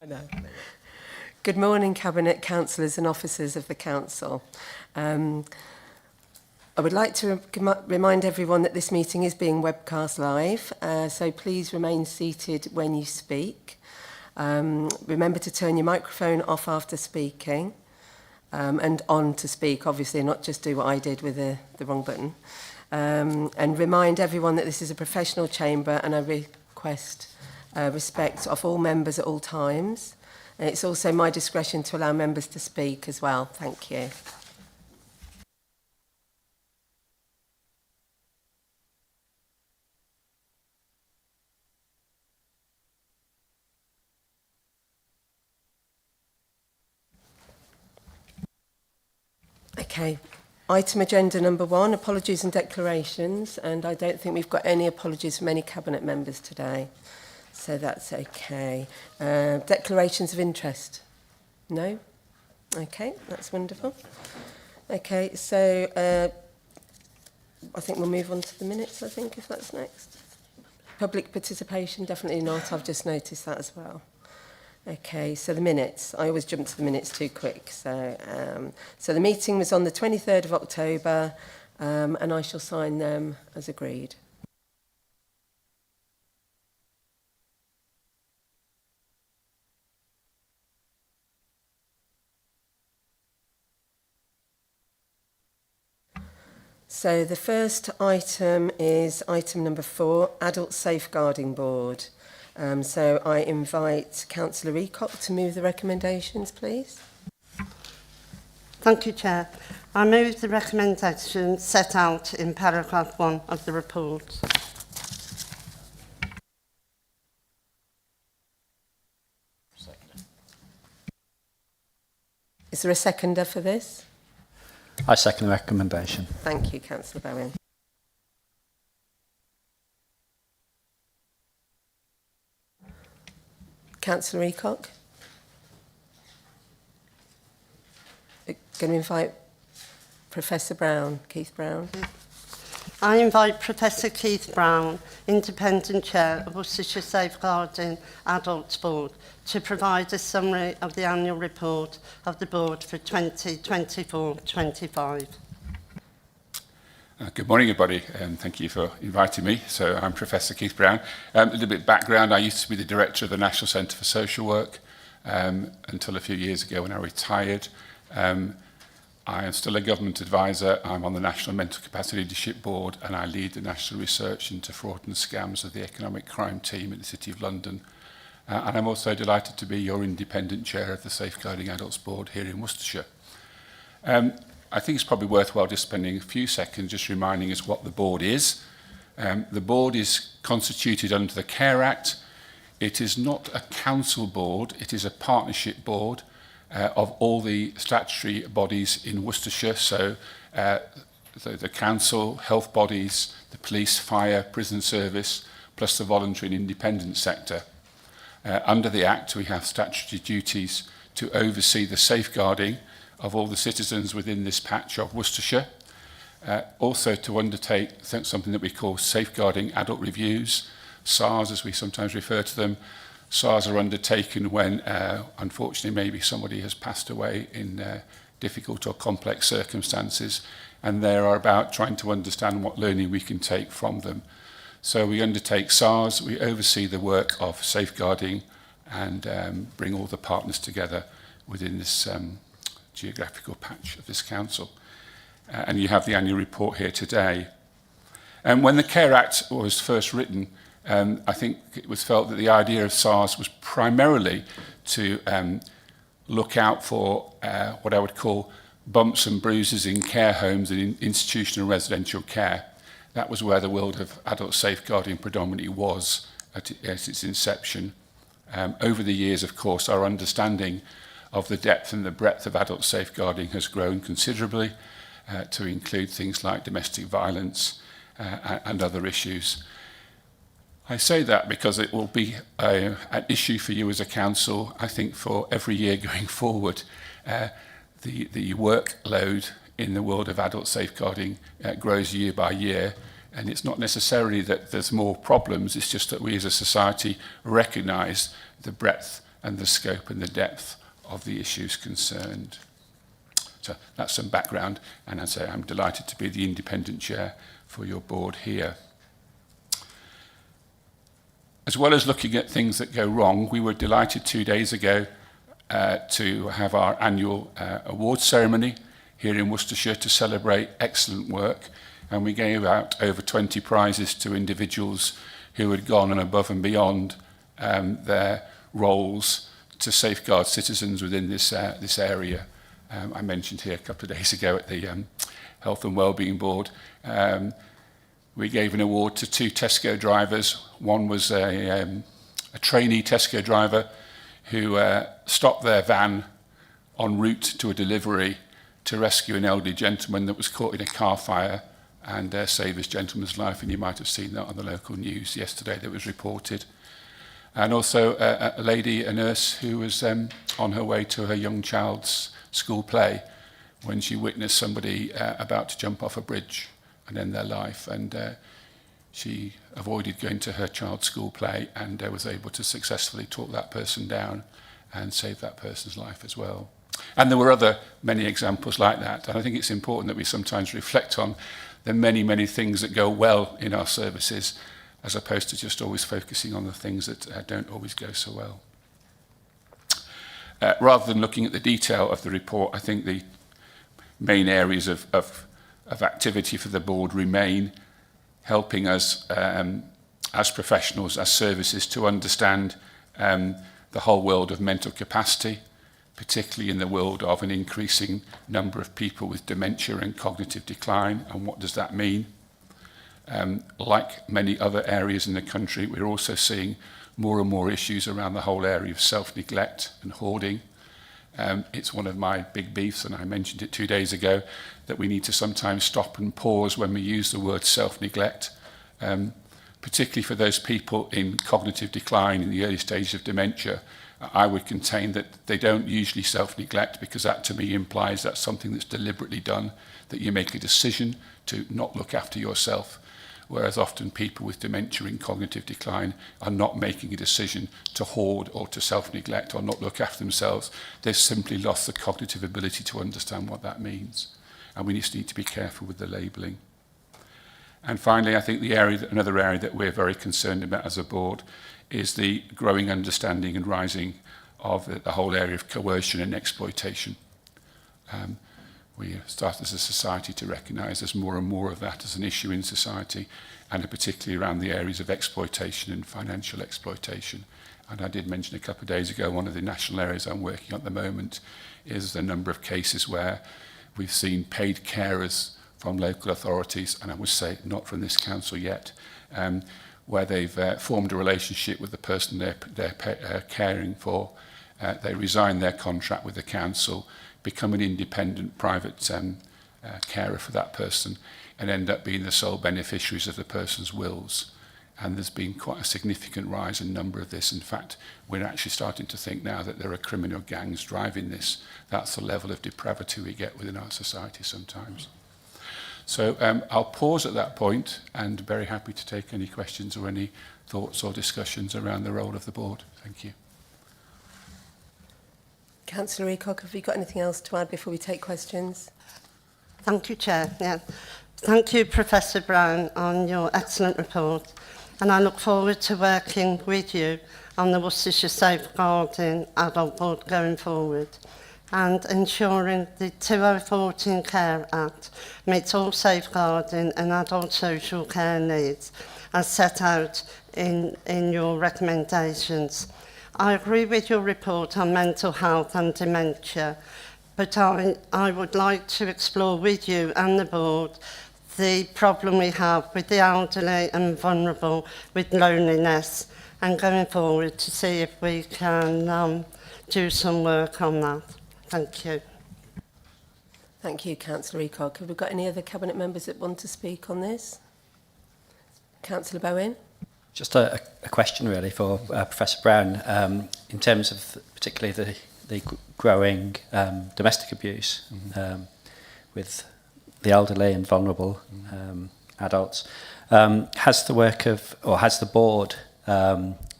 I know. Good morning, Cabinet Councillors and officers of the Council. I would like to remind everyone that this meeting is being webcast live, so please remain seated when you speak. Remember to turn your microphone off after speaking and on to speak, obviously, not just do what I did with the wrong button. And remind everyone that this is a professional chamber and I request respect of all members at all times. And it's also my discretion to allow members to speak as well. Thank you. Okay, item agenda number 1, apologies and declarations, and I don't think we've got any apologies from any Cabinet members today, so that's okay. Declarations of interest? No? Okay, that's wonderful. Okay, so I think we'll move on to the minutes, I think, if that's next. Public participation, definitely not, I've just noticed that as well. Okay, so the minutes. I always jump to the minutes too quick. So the meeting was on the 23rd of October, and I shall sign them as agreed. So the first item is item number 4, Adult Safeguarding Board. So I invite Councillor Eacock to move the recommendations, please. Thank you, Chair. I move the recommendations set out in paragraph 1 of the report. Is there a seconder for this? I second the recommendation. Thank you, Councillor Bowen. Councillor Eacock. Going to invite Professor Brown, Keith Brown. I invite Professor Keith Brown, Independent Chair of Worcestershire Safeguarding Adults Board, to provide a summary of the annual report of the board for 2024-25. Good morning, everybody, and thank you for inviting me. So I'm Professor Keith Brown. A little bit of background, I used to be the Director of the National Centre for Social Work until a few years ago when I retired. I am still a government advisor. I'm on the National Mental Capacity Leadership Board and I lead the national research into fraud and scams of the economic crime team at the City of London. And I'm also delighted to be your independent chair of the Safeguarding Adults Board here in Worcestershire. I think it's probably worthwhile just spending a few seconds just reminding us what the board is. The board is constituted under the Care Act. It is not a council board, it is a partnership board of all the statutory bodies in Worcestershire, so the council, health bodies, the police, fire, prison service, plus the voluntary and independent sector. Under the Act, we have statutory duties to oversee the safeguarding of all the citizens within this patch of Worcestershire. Also to undertake something that we call safeguarding adult reviews, SARS as we sometimes refer to them. SARS are undertaken when, unfortunately, maybe somebody has passed away in difficult or complex circumstances, and they are about trying to understand what learning we can take from them. So we undertake SARS, we oversee the work of safeguarding and bring all the partners together within this geographical patch of this council. And you have the annual report here today. And when the Care Act was first written, I think it was felt that the idea of SARS was primarily to look out for what I would call bumps and bruises in care homes and in institutional residential care. That was where the world of adult safeguarding predominantly was at its inception. Over the years, of course, our understanding of the depth and the breadth of adult safeguarding has grown considerably to include things like domestic violence and other issues. I say that because it will be an issue for you as a council, I think, for every year going forward. The workload in the world of adult safeguarding grows year by year, and it's not necessarily that there's more problems, it's just that we as a society recognise the breadth and the scope and the depth of the issues concerned. So that's some background, and as I say, I'm delighted to be the independent chair for your board here. As well as looking at things that go wrong, we were delighted 2 days ago to have our annual awards ceremony here in Worcestershire to celebrate excellent work, and we gave out over 20 prizes to individuals who had gone and above and beyond their roles to safeguard citizens within this area. I mentioned here a couple of days ago at the Health and Wellbeing Board, we gave an award to 2 Tesco drivers. One was a trainee Tesco driver who stopped their van en route to a delivery to rescue an elderly gentleman that was caught in a car fire and save this gentleman's life. And you might have seen that on the local news yesterday that was reported. And also a lady, a nurse, who was on her way to her young child's school play when she witnessed somebody about to jump off a bridge and end their life. And she avoided going to her child's school play and was able to successfully talk that person down and save that person's life as well. And there were many examples like that. And I think it's important that we sometimes reflect on the many, many things that go well in our services, as opposed to just always focusing on the things that don't always go so well. Rather than looking at the detail of the report, I think the main areas of activity for the board remain helping us as professionals, as services, to understand the whole world of mental capacity, particularly in the world of an increasing number of people with dementia and cognitive decline, and what does that mean? Like many other areas in the country, we're also seeing more and more issues around the whole area of self-neglect and hoarding. It's one of my big beefs, and I mentioned it 2 days ago, that we need to sometimes stop and pause when we use the word self-neglect, particularly for those people in cognitive decline in the early stages of dementia. I would contain that they don't usually self-neglect, because that to me implies that's something that's deliberately done, that you make a decision to not look after yourself. Whereas often people with dementia and cognitive decline are not making a decision to hoard or to self-neglect or not look after themselves. They've simply lost the cognitive ability to understand what that means. And we just need to be careful with the labelling. And finally, I think another area that we're very concerned about as a board is the growing understanding and rising of the whole area of coercion and exploitation. We start as a society to recognise there's more and more of that as an issue in society, and particularly around the areas of exploitation and financial exploitation. And I did mention a couple of days ago, one of the national areas I'm working on at the moment is the number of cases where we've seen paid carers from local authorities, and I would say not from this council yet, where they've formed a relationship with the person they're caring for. They resign their contract with the council, become an independent private carer for that person, and end up being the sole beneficiaries of the person's wills. And there's been quite a significant rise in number of this. In fact, we're actually starting to think now that there are criminal gangs driving this. That's the level of depravity we get within our society sometimes. So I'll pause at that point, and very happy to take any questions or any thoughts or discussions around the role of the board. Thank you. Councillor Eacock, have you got anything else to add before we take questions? Thank you, Chair. Yeah. Thank you, Professor Brown, on your excellent report. And I look forward to working with you on the Worcestershire Safeguarding Adult Board going forward, and ensuring the 2014 Care Act meets all safeguarding and adult social care needs as set out in your recommendations. I agree with your report on mental health and dementia, but I would like to explore with you and the board the problem we have with the elderly and vulnerable with loneliness, and going forward to see if we can do some work on that. Thank you. Thank you, Councillor Eacock. Have we got any other Cabinet members that want to speak on this? Councillor Bowen? Just a question really for Professor Brown, in terms of particularly the growing domestic abuse with the elderly and vulnerable adults. Has the work of, or has the board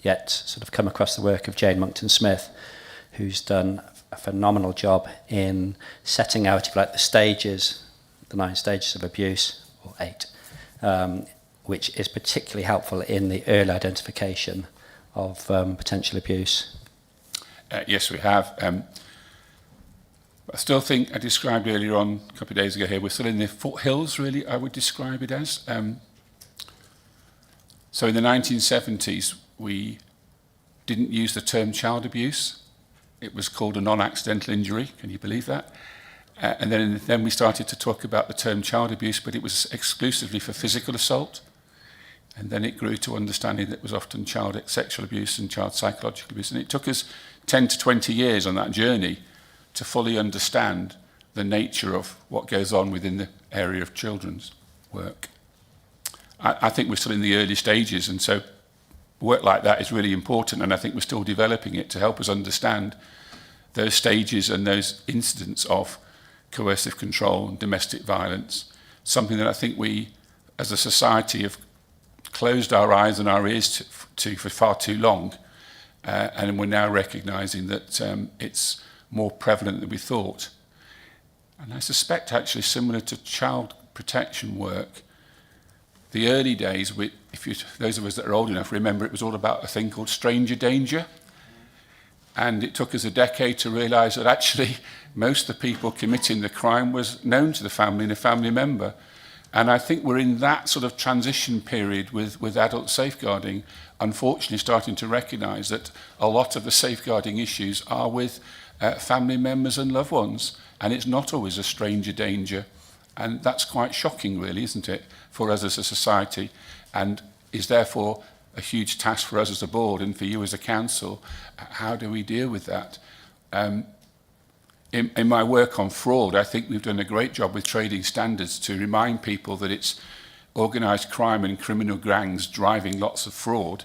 yet sort of come across the work of Jane Monckton-Smith, who's done a phenomenal job in setting out, if you like, the stages, the 9 stages of abuse, or 8, which is particularly helpful in the early identification of potential abuse. Yes, we have. I still think I described earlier on, a couple of days ago here, we're still in the foothills, really, I would describe it as. So in the 1970s, we didn't use the term child abuse. It was called a non-accidental injury. Can you believe that? And then we started to talk about the term child abuse, but it was exclusively for physical assault. And then it grew to understanding that it was often child sexual abuse and child psychological abuse. And it took us 10 to 20 years on that journey to fully understand the nature of what goes on within the area of children's work. I think we're still in the early stages, and so work like that is really important, and I think we're still developing it to help us understand those stages and those incidents of coercive control and domestic violence, something that I think we, as a society, have closed our eyes and our ears to for far too long, and we're now recognising that it's more prevalent than we thought. And I suspect, actually, similar to child protection work, the early days, those of us that are old enough remember it was all about a thing called stranger danger. And it took us a decade to realise that actually most of the people committing the crime was known to the family and a family member. And I think we're in that sort of transition period with adult safeguarding, unfortunately starting to recognise that a lot of the safeguarding issues are with family members and loved ones. And it's not always a stranger danger. And that's quite shocking, really, isn't it, for us as a society, and is therefore a huge task for us as a board and for you as a council. How do we deal with that? In my work on fraud, I think we've done a great job with trading standards to remind people that it's organised crime and criminal gangs driving lots of fraud.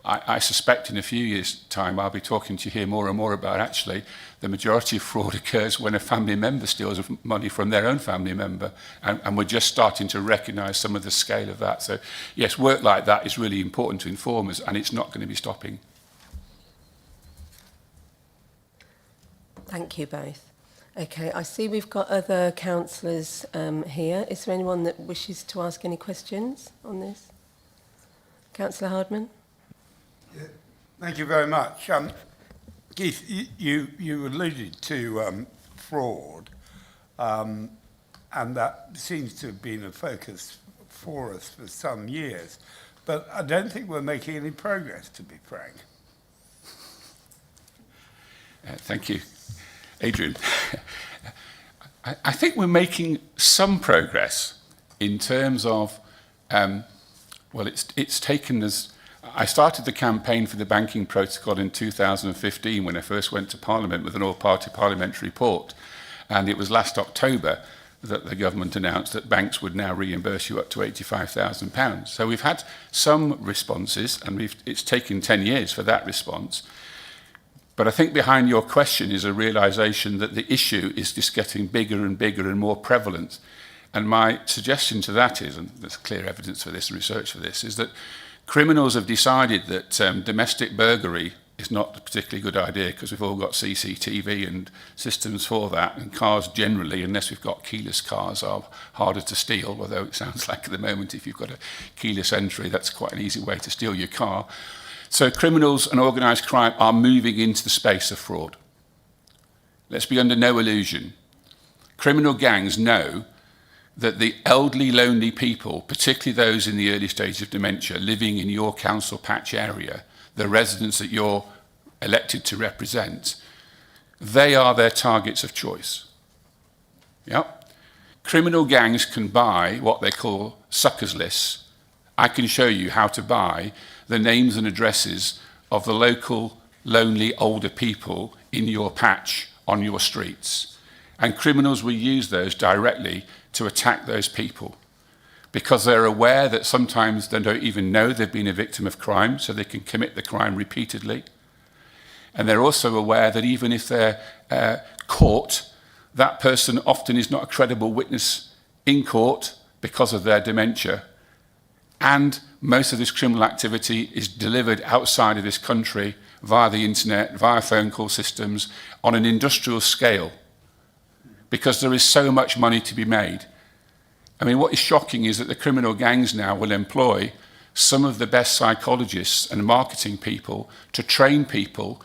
I suspect in a few years' time I'll be talking to you here more and more about actually the majority of fraud occurs when a family member steals money from their own family member, and we're just starting to recognise some of the scale of that. So yes, work like that is really important to inform us, and it's not going to be stopping. Thank you both. Okay, I see we've got other councillors here. Is there anyone that wishes to ask any questions on this? Councillor Hardman? Yeah, thank you very much. Keith, you alluded to fraud, and that seems to have been a focus for us for some years. But I don't think we're making any progress, to be frank. Thank you, Adrian. I think we're making some progress in terms of, well, it's taken us. I started the campaign for the banking protocol in 2015 when I first went to Parliament with an all-party parliamentary report, and it was last October that the government announced that banks would now reimburse you up to £85,000. So we've had some responses, and it's taken 10 years for that response. But I think behind your question is a realisation that the issue is just getting bigger and bigger and more prevalent. And my suggestion to that is, and there's clear evidence for this and research for this, is that criminals have decided that domestic burglary is not a particularly good idea because we've all got CCTV and systems for that, and cars generally, unless we've got keyless cars, are harder to steal, although it sounds like at the moment if you've got a keyless entry, that's quite an easy way to steal your car. So criminals and organised crime are moving into the space of fraud. Let's be under no illusion. Criminal gangs know that the elderly, lonely people, particularly those in the early stages of dementia, living in your council patch area, the residents that you're elected to represent, they are their targets of choice. Yep. Criminal gangs can buy what they call suckers lists. I can show you how to buy the names and addresses of the local, lonely, older people in your patch on your streets. And criminals will use those directly to attack those people because they're aware that sometimes they don't even know they've been a victim of crime, so they can commit the crime repeatedly. And they're also aware that even if they're caught, that person often is not a credible witness in court because of their dementia. And most of this criminal activity is delivered outside of this country via the internet, via phone call systems, on an industrial scale, because there is so much money to be made. I mean, what is shocking is that the criminal gangs now will employ some of the best psychologists and marketing people to train people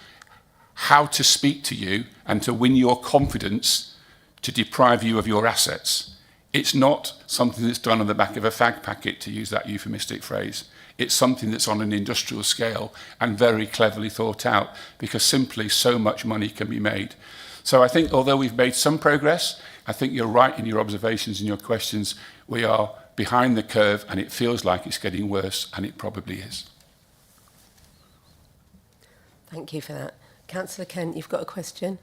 how to speak to you and to win your confidence to deprive you of your assets. It's not something that's done on the back of a fag packet, to use that euphemistic phrase. It's something that's on an industrial scale and very cleverly thought out, because simply so much money can be made. So I think although we've made some progress, I think you're right in your observations and your questions. We are behind the curve, and it feels like it's getting worse, and it probably is. Thank you for that. Councillor Kent, you've got a question?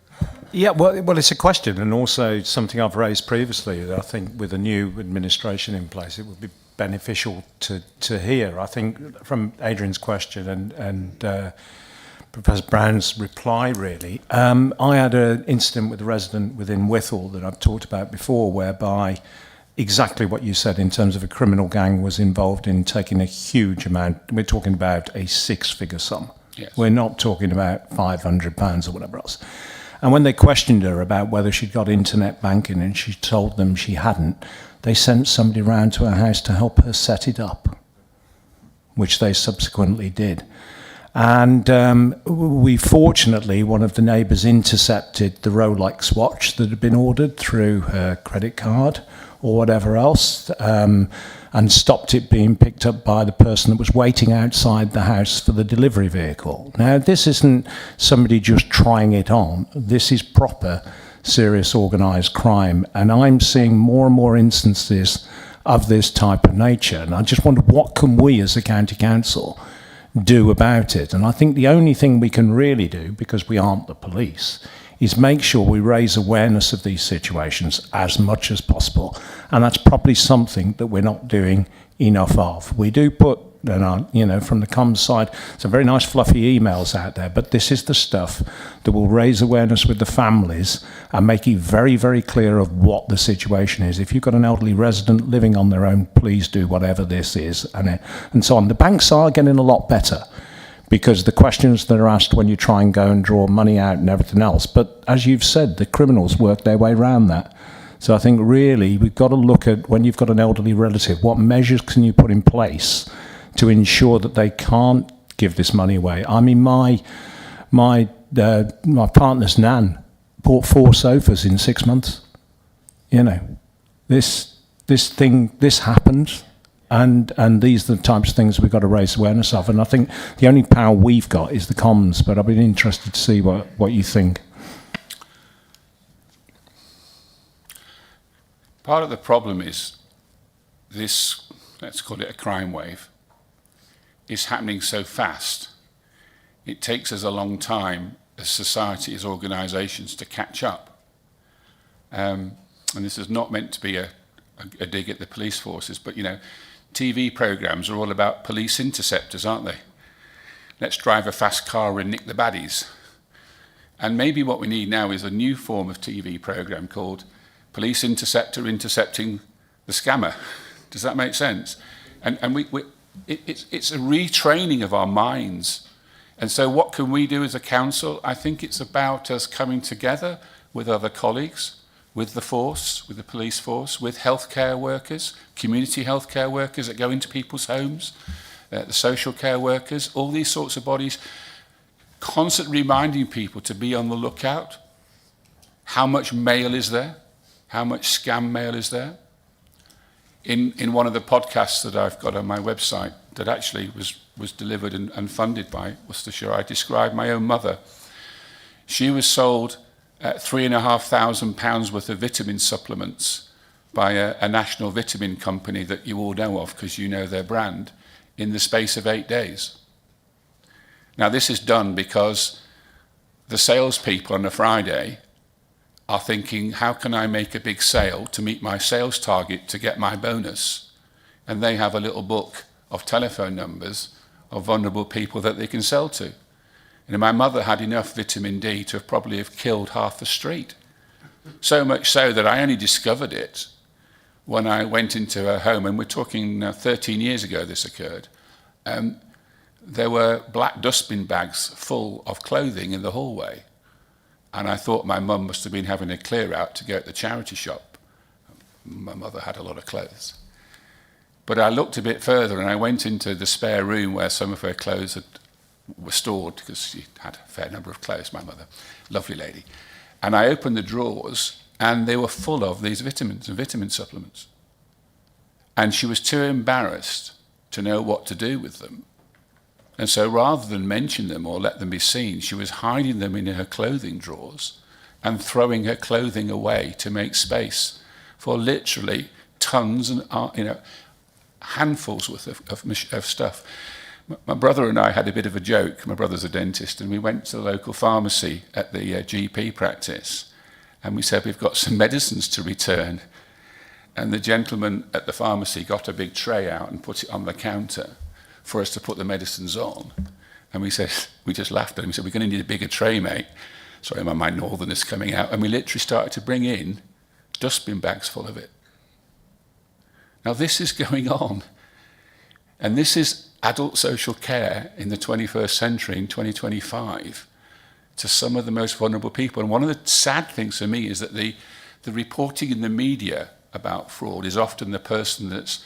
Yeah, well, it's a question, and also something I've raised previously. That I think with a new administration in place, it would be beneficial to hear. I think from Adrian's question and Professor Brown's reply, really, I had an incident with a resident within Whittle that I've talked about before, whereby exactly what you said in terms of a criminal gang was involved in taking a huge amount. We're talking about a six-figure sum. Yes. We're not talking about £500 or whatever else. And when they questioned her about whether she'd got internet banking and she told them she hadn't, they sent somebody round to her house to help her set it up, which they subsequently did. And we fortunately, one of the neighbours intercepted the Rolex watch that had been ordered through her credit card or whatever else, and stopped it being picked up by the person that was waiting outside the house for the delivery vehicle. Now, this isn't somebody just trying it on. This is proper, serious organised crime. And I'm seeing more and more instances of this type of nature. And I just wonder, what can we as a county council do about it? And I think the only thing we can really do, because we aren't the police, is make sure we raise awareness of these situations as much as possible. And that's probably something that we're not doing enough of. We do put, from the comms side, some very nice fluffy emails out there, but this is the stuff that will raise awareness with the families and make it very, very clear of what the situation is. If you've got an elderly resident living on their own, please do whatever this is, and so on. The banks are getting a lot better, because the questions that are asked when you try and go and draw money out and everything else. But as you've said, the criminals work their way around that. So I think really we've got to look at, when you've got an elderly relative, what measures can you put in place to ensure that they can't give this money away? I mean, my partner's nan bought 4 sofas in 6 months. This happens. And these are the types of things we've got to raise awareness of. And I think the only power we've got is the comms, but I've been interested to see what you think. Part of the problem is this, let's call it a crime wave, is happening so fast. It takes us a long time as society, as organisations, to catch up. And this is not meant to be a dig at the police forces, but TV programmes are all about police interceptors, aren't they? Let's drive a fast car and nick the baddies. And maybe what we need now is a new form of TV programme called Police Interceptor Intercepting the Scammer. Does that make sense? And it's a retraining of our minds. And so what can we do as a council? I think it's about us coming together with other colleagues, with the force, with the police force, with healthcare workers, community healthcare workers that go into people's homes, the social care workers, all these sorts of bodies, constantly reminding people to be on the lookout. How much mail is there? How much scam mail is there? In one of the podcasts that I've got on my website that actually was delivered and funded by Worcestershire, I described my own mother. She was sold £3,500 worth of vitamin supplements by a national vitamin company that you all know of because you know their brand, in the space of 8 days. Now, this is done because the salespeople on a Friday are thinking, how can I make a big sale to meet my sales target to get my bonus? And they have a little book of telephone numbers of vulnerable people that they can sell to. And my mother had enough vitamin D to probably have killed half the street. So much so that I only discovered it when I went into her home, and we're talking 13 years ago this occurred, there were black dustbin bags full of clothing in the hallway. And I thought my mum must have been having a clear out to go at the charity shop. My mother had a lot of clothes. But I looked a bit further and I went into the spare room where some of her clothes were stored, because she had a fair number of clothes, my mother, lovely lady. And I opened the drawers and they were full of these vitamins and vitamin supplements. And she was too embarrassed to know what to do with them. And so rather than mention them or let them be seen, she was hiding them in her clothing drawers and throwing her clothing away to make space for literally tons and handfuls worth of stuff. My brother and I had a bit of a joke. My brother's a dentist, and we went to the local pharmacy at the GP practice, and we said, we've got some medicines to return. And the gentleman at the pharmacy got a big tray out and put it on the counter for us to put the medicines on. And we just laughed at him. We said, we're going to need a bigger tray, mate. Sorry, my northerness coming out. And we literally started to bring in dustbin bags full of it. Now, this is going on. And this is adult social care in the 21st century, in 2025, to some of the most vulnerable people. And one of the sad things for me is that the reporting in the media about fraud is often the person that's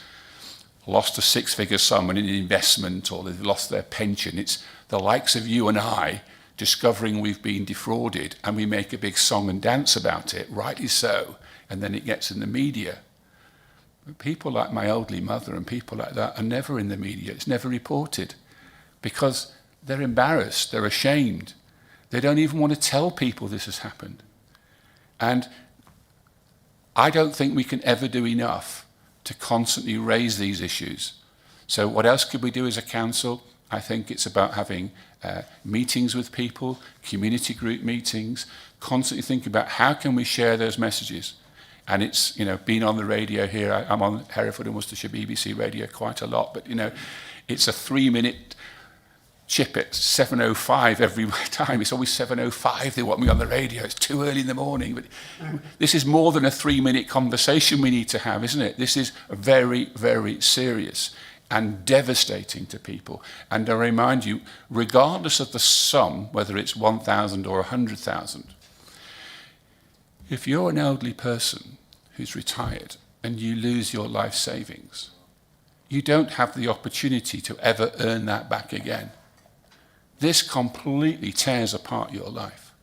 lost a six-figure sum in an investment, or they've lost their pension. It's the likes of you and I discovering we've been defrauded, and we make a big song and dance about it, rightly so, and then it gets in the media. But people like my elderly mother and people like that are never in the media. It's never reported because they're embarrassed, they're ashamed. They don't even want to tell people this has happened. And I don't think we can ever do enough to constantly raise these issues. So what else could we do as a council? I think it's about having meetings with people, community group meetings, constantly thinking about how can we share those messages. And it's, been on the radio here. I'm on Hereford and Worcestershire BBC radio quite a lot, but, it's a 3-minute chip at 7:05 every time. It's always 7:05 they want me on the radio. It's too early in the morning. But this is more than a 3-minute conversation we need to have, isn't it? This is very, very serious and devastating to people. And I remind you, regardless of the sum, whether it's 1,000 or 100,000, if you're an elderly person who's retired and you lose your life savings, you don't have the opportunity to ever earn that back again. This completely tears apart your life.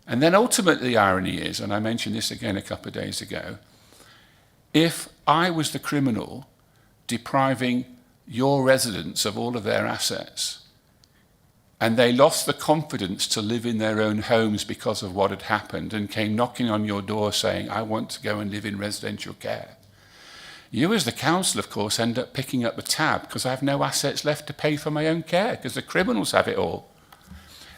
And then ultimately the irony is, and I mentioned this again a couple of days ago, if I was the criminal depriving your residents of all of their assets, and they lost the confidence to live in their own homes because of what had happened and came knocking on your door saying, I want to go and live in residential care, you as the council, of course, end up picking up the tab because I have no assets left to pay for my own care because the criminals have it all.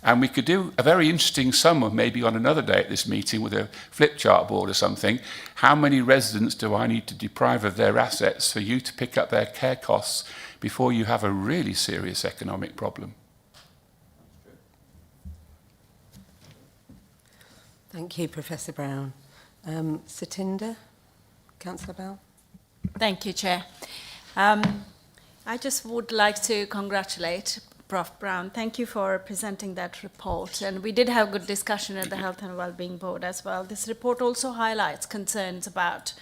And we could do a very interesting sum of maybe on another day at this meeting with a flip chart board or something. How many residents do I need to deprive of their assets for you to pick up their care costs before you have a really serious economic problem? Thank you, Professor Brown. Satinder, Councillor Bell. Thank you, Chair. I just would like to congratulate Prof. Brown. Thank you for presenting that report. And we did have good discussion at the Health and Wellbeing Board as well. This report also highlights concerns about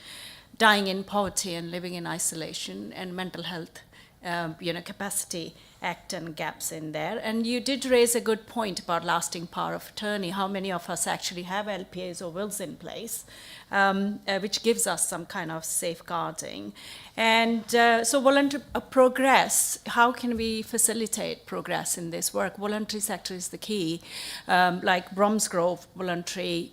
dying in poverty and living in isolation and mental health, Capacity Act and gaps in there. And you did raise a good point about lasting power of attorney, how many of us actually have LPAs or wills in place, which gives us some kind of safeguarding. And so voluntary progress, how can we facilitate progress in this work? Voluntary sector is the key. Like Bromsgrove Voluntary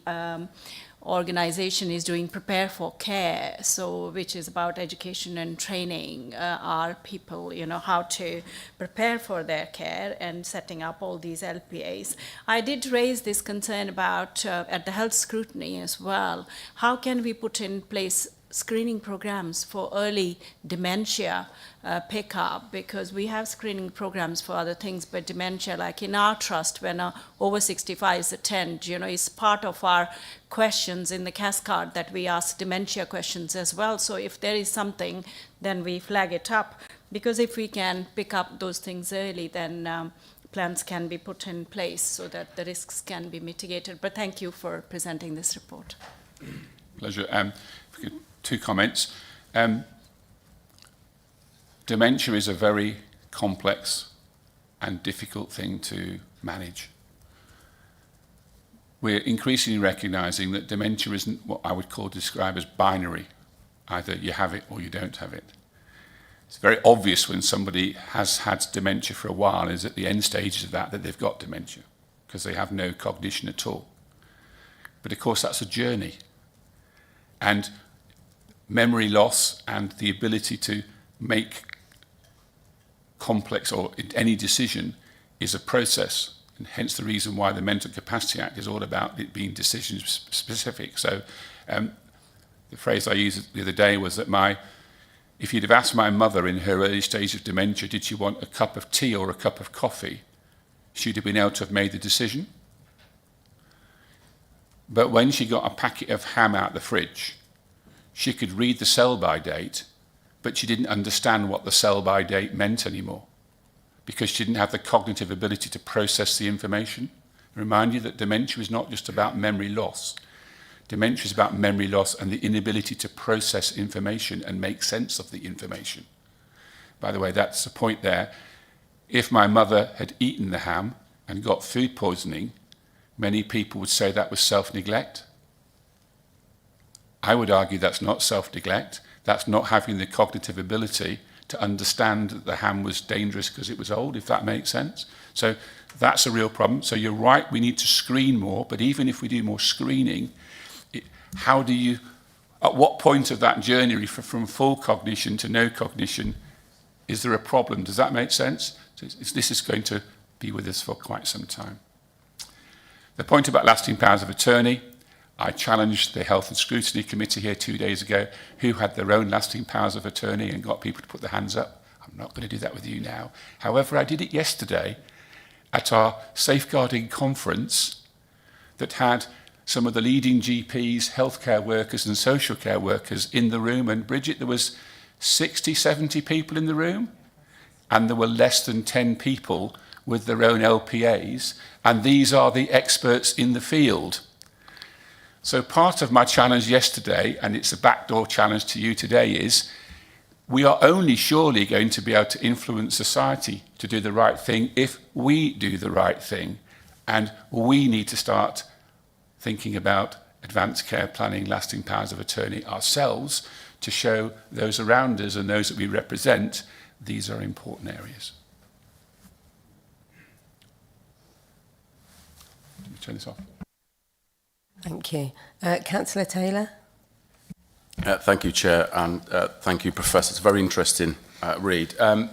organization is doing Prepare for Care, so which is about education and training our people, how to prepare for their care and setting up all these LPAs. I did raise this concern about at the health scrutiny as well. How can we put in place screening programs for early dementia pickup, because we have screening programs for other things, but dementia, like in our trust, when over 65 is attend, is part of our questions in the cascade that we ask dementia questions as well. So if there is something, then we flag it up, because if we can pick up those things early, then plans can be put in place so that the risks can be mitigated. But thank you for presenting this report. Pleasure. Two comments. Dementia is a very complex and difficult thing to manage. We're increasingly recognising that dementia isn't what I would describe as binary. Either you have it or you don't have it. It's very obvious when somebody has had dementia for a while, is at the end stages of that they've got dementia, because they have no cognition at all. But of course that's a journey. And memory loss and the ability to make complex or any decision is a process, and hence the reason why the Mental Capacity Act is all about it being decision specific. So the phrase I used the other day was that if you'd have asked my mother in her early stage of dementia, did she want a cup of tea or a cup of coffee, she'd have been able to have made the decision. But when she got a packet of ham out the fridge, she could read the sell-by date, but she didn't understand what the sell-by date meant anymore, because she didn't have the cognitive ability to process the information. I remind you that dementia is not just about memory loss. Dementia is about memory loss and the inability to process information and make sense of the information. By the way, that's the point there. If my mother had eaten the ham and got food poisoning, many people would say that was self-neglect. I would argue that's not self-neglect. That's not having the cognitive ability to understand that the ham was dangerous because it was old, if that makes sense. So that's a real problem. So you're right, we need to screen more, but even if we do more screening, at what point of that journey from full cognition to no cognition is there a problem? Does that make sense? So this is going to be with us for quite some time. The point about lasting powers of attorney, I challenged the Health and Scrutiny Committee here 2 days ago, who had their own lasting powers of attorney, and got people to put their hands up. I'm not going to do that with you now. However, I did it yesterday at our safeguarding conference that had some of the leading GPs, healthcare workers and social care workers in the room. And Bridget, there was 60, 70 people in the room, and there were less than 10 people with their own LPAs, and these are the experts in the field. So part of my challenge yesterday, and it's a backdoor challenge to you today, is we are only surely going to be able to influence society to do the right thing if we do the right thing. And we need to start thinking about advanced care planning, lasting powers of attorney ourselves, to show those around us and those that we represent these are important areas. Let me turn this off. Thank you. Councillor Taylor? Thank you, Chair, and thank you, Professor. It's a very interesting read. I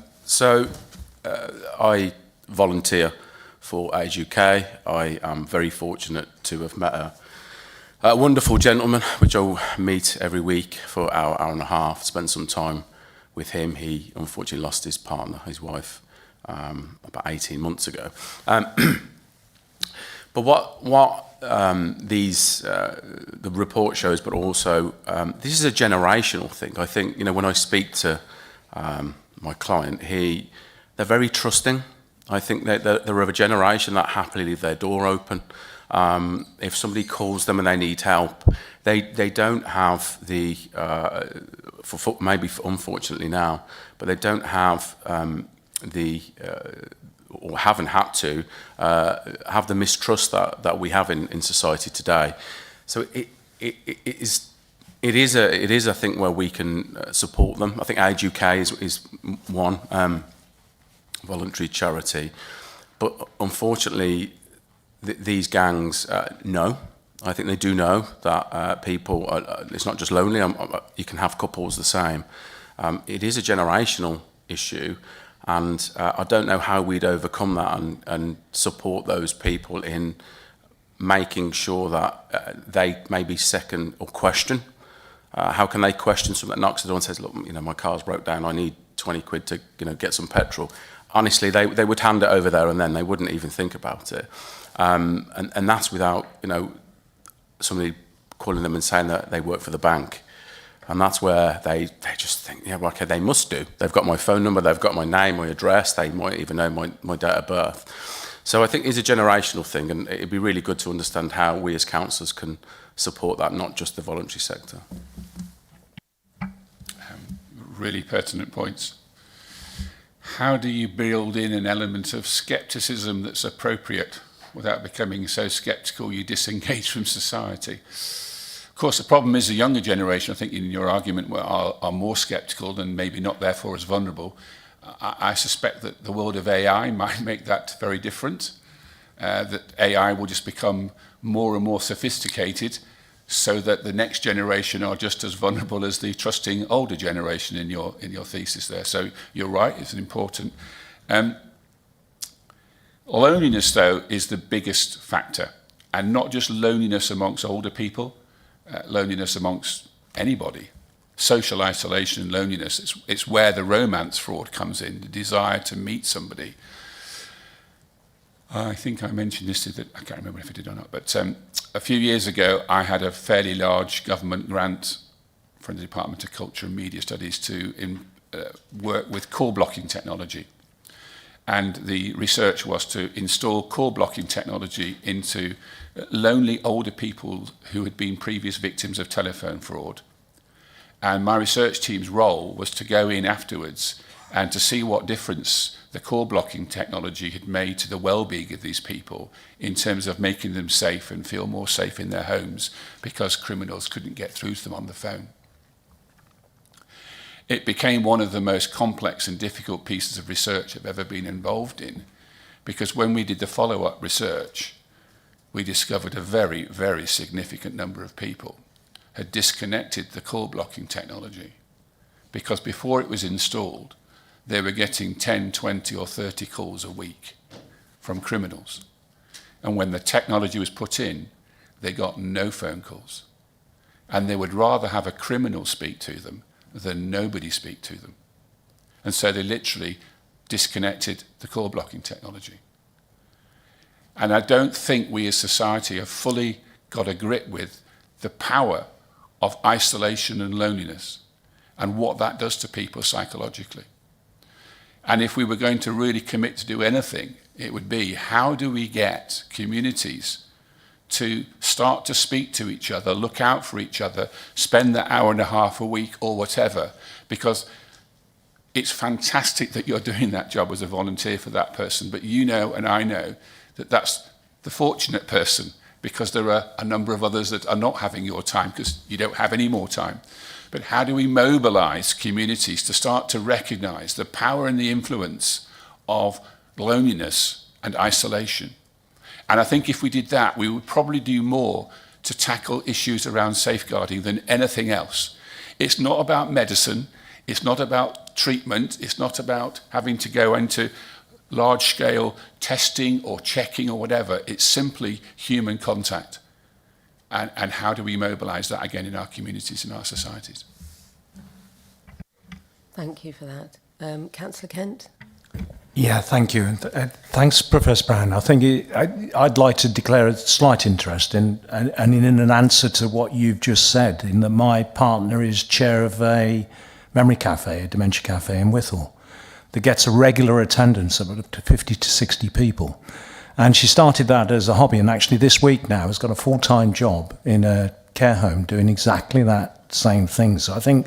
volunteer for Age UK. I am very fortunate to have met a wonderful gentleman, which I'll meet every week for an hour, hour and a half, spend some time with him. He unfortunately lost his partner, his wife, about 18 months ago. But what the report shows, but also this is a generational thing. I think, when I speak to my client, they're very trusting. I think that they're of a generation that happily leave their door open. If somebody calls them and they need help, they don't have the, unfortunately now, but they don't have or haven't had to have the mistrust that we have in society today. So it is I think where we can support them. I think Age UK is one voluntary charity, but unfortunately these gangs know. I think they do know that people it's not just lonely. You can have couples the same. It is a generational issue. And I don't know how we'd overcome that and support those people in making sure that they maybe second or question How can they question someone that knocks at the door and says, look, you know, my car's broke down, I need 20 quid to, you know, get some petrol? Honestly, they would hand it over there and then. They wouldn't even think about it. And that's without, you know, somebody calling them and saying that they work for the bank. And that's where they just think, yeah, well, okay, they must do. They've got my phone number, they've got my name, my address, they might even know my date of birth. So I think it's a generational thing, and it'd be really good to understand how we as councillors can support that, not just the voluntary sector. Really pertinent points. How do you build in an element of scepticism that's appropriate without becoming so sceptical you disengage from society? Of course, the problem is the younger generation, I think in your argument, are more sceptical and maybe not therefore as vulnerable. I suspect that the world of AI might make that very different, that AI will just become more and more sophisticated so that the next generation are just as vulnerable as the trusting older generation in your thesis there. So you're right, it's important. Loneliness, though, is the biggest factor, and not just loneliness amongst older people, loneliness amongst anybody. Social isolation and loneliness, it's where the romance fraud comes in, the desire to meet somebody. I think I mentioned this, I can't remember if I did or not, but a few years ago I had a fairly large government grant from the Department of Culture and Media Studies to work with call blocking technology. And the research was to install call blocking technology into lonely older people who had been previous victims of telephone fraud. And my research team's role was to go in afterwards and to see what difference the call blocking technology had made to the well-being of these people in terms of making them safe and feel more safe in their homes because criminals couldn't get through to them on the phone. It became one of the most complex and difficult pieces of research I've ever been involved in, because when we did the follow-up research, we discovered a very, very significant number of people had disconnected the call blocking technology because before it was installed, they were getting 10, 20 or 30 calls a week from criminals. And when the technology was put in, they got no phone calls. And they would rather have a criminal speak to them than nobody speak to them. And so they literally disconnected the call blocking technology. And I don't think we as society have fully got a grip with the power of isolation and loneliness and what that does to people psychologically. And if we were going to really commit to do anything, it would be, how do we get communities to start to speak to each other, look out for each other, spend that hour and a half a week or whatever, because it's fantastic that you're doing that job as a volunteer for that person, but you know and I know that that's the fortunate person, because there are a number of others that are not having your time because you don't have any more time. But how do we mobilize communities to start to recognize the power and the influence of loneliness and isolation? And I think if we did that, we would probably do more to tackle issues around safeguarding than anything else. It's not about medicine, it's not about treatment, it's not about having to go into large-scale testing or checking or whatever. It's simply human contact. And how do we mobilise that again in our communities, in our societies? Thank you for that. Councillor Kent? Yeah, thank you. Thanks, Professor Brown. I think I'd like to declare a slight interest in an answer to what you've just said, in that my partner is chair of a memory cafe, a dementia cafe in Whittle, that gets a regular attendance of up to 50 to 60 people. And she started that as a hobby, and actually this week now has got a full-time job in a care home doing exactly that same thing. So I think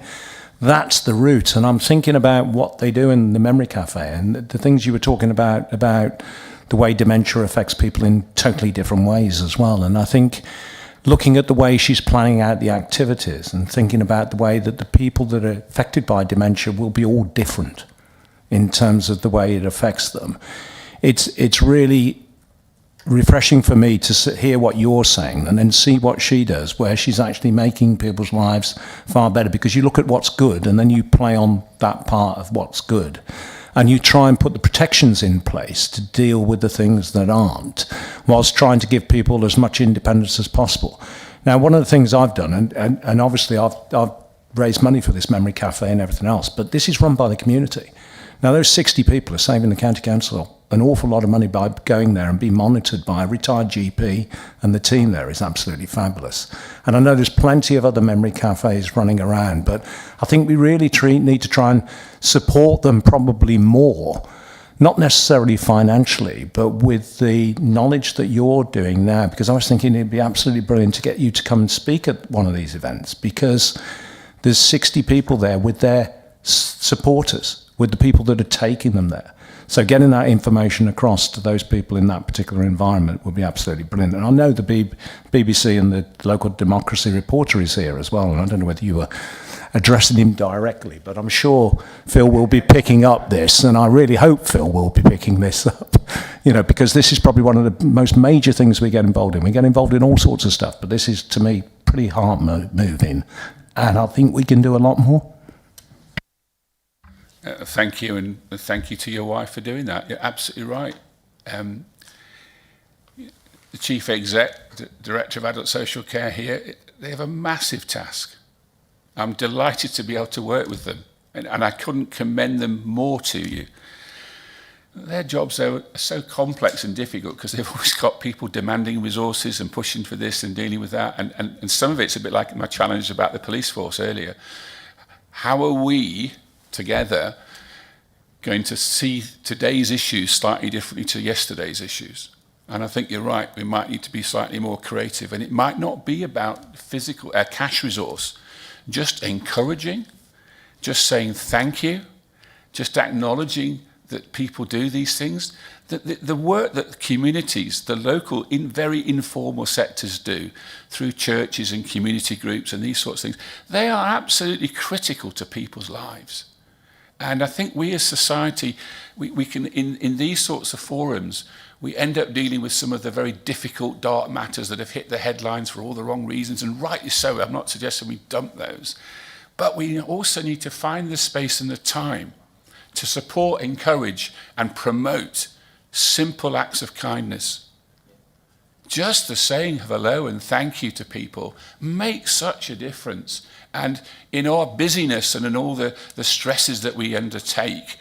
that's the route. And I'm thinking about what they do in the memory cafe and the things you were talking about the way dementia affects people in totally different ways as well. And I think looking at the way she's planning out the activities and thinking about the way that the people that are affected by dementia will be all different in terms of the way it affects them. It's really refreshing for me to hear what you're saying and then see what she does, where she's actually making people's lives far better, because you look at what's good and then you play on that part of what's good and you try and put the protections in place to deal with the things that aren't, whilst trying to give people as much independence as possible. Now, one of the things I've done, and obviously I've raised money for this memory cafe and everything else, but this is run by the community. Now, those 60 people are saving the county council an awful lot of money by going there and being monitored by a retired GP, and the team there is absolutely fabulous. And I know there's plenty of other memory cafes running around, but I think we really need to try and support them probably more, not necessarily financially, but with the knowledge that you're doing now, because I was thinking it'd be absolutely brilliant to get you to come and speak at one of these events, because there's 60 people there with their supporters, with the people that are taking them there. So getting that information across to those people in that particular environment would be absolutely brilliant. And I know the BBC and the local democracy reporter is here as well, and I don't know whether you were addressing him directly, but I'm sure Phil will be picking up this, and I really hope Phil will be picking this up, because this is probably one of the most major things we get involved in. We get involved in all sorts of stuff, but this is, to me, pretty heart-moving, and I think we can do a lot more. Thank you, and thank you to your wife for doing that. You're absolutely right. The Chief Director of Adult Social Care here, they have a massive task. I'm delighted to be able to work with them, and I couldn't commend them more to you. Their jobs are so complex and difficult because they've always got people demanding resources and pushing for this and dealing with that, and some of it's a bit like my challenge about the police force earlier. How are we together going to see today's issues slightly differently to yesterday's issues? And I think you're right, we might need to be slightly more creative, and it might not be about physical cash resource, just encouraging, just saying thank you, just acknowledging that people do these things. The work that communities, the local, very informal sectors do through churches and community groups and these sorts of things, they are absolutely critical to people's lives. And I think we as society, we can, in these sorts of forums, we end up dealing with some of the very difficult, dark matters that have hit the headlines for all the wrong reasons, and rightly so. I'm not suggesting we dump those. But we also need to find the space and the time to support, encourage, and promote simple acts of kindness. Just the saying hello and thank you to people makes such a difference. And in our busyness and in all the stresses that we undertake,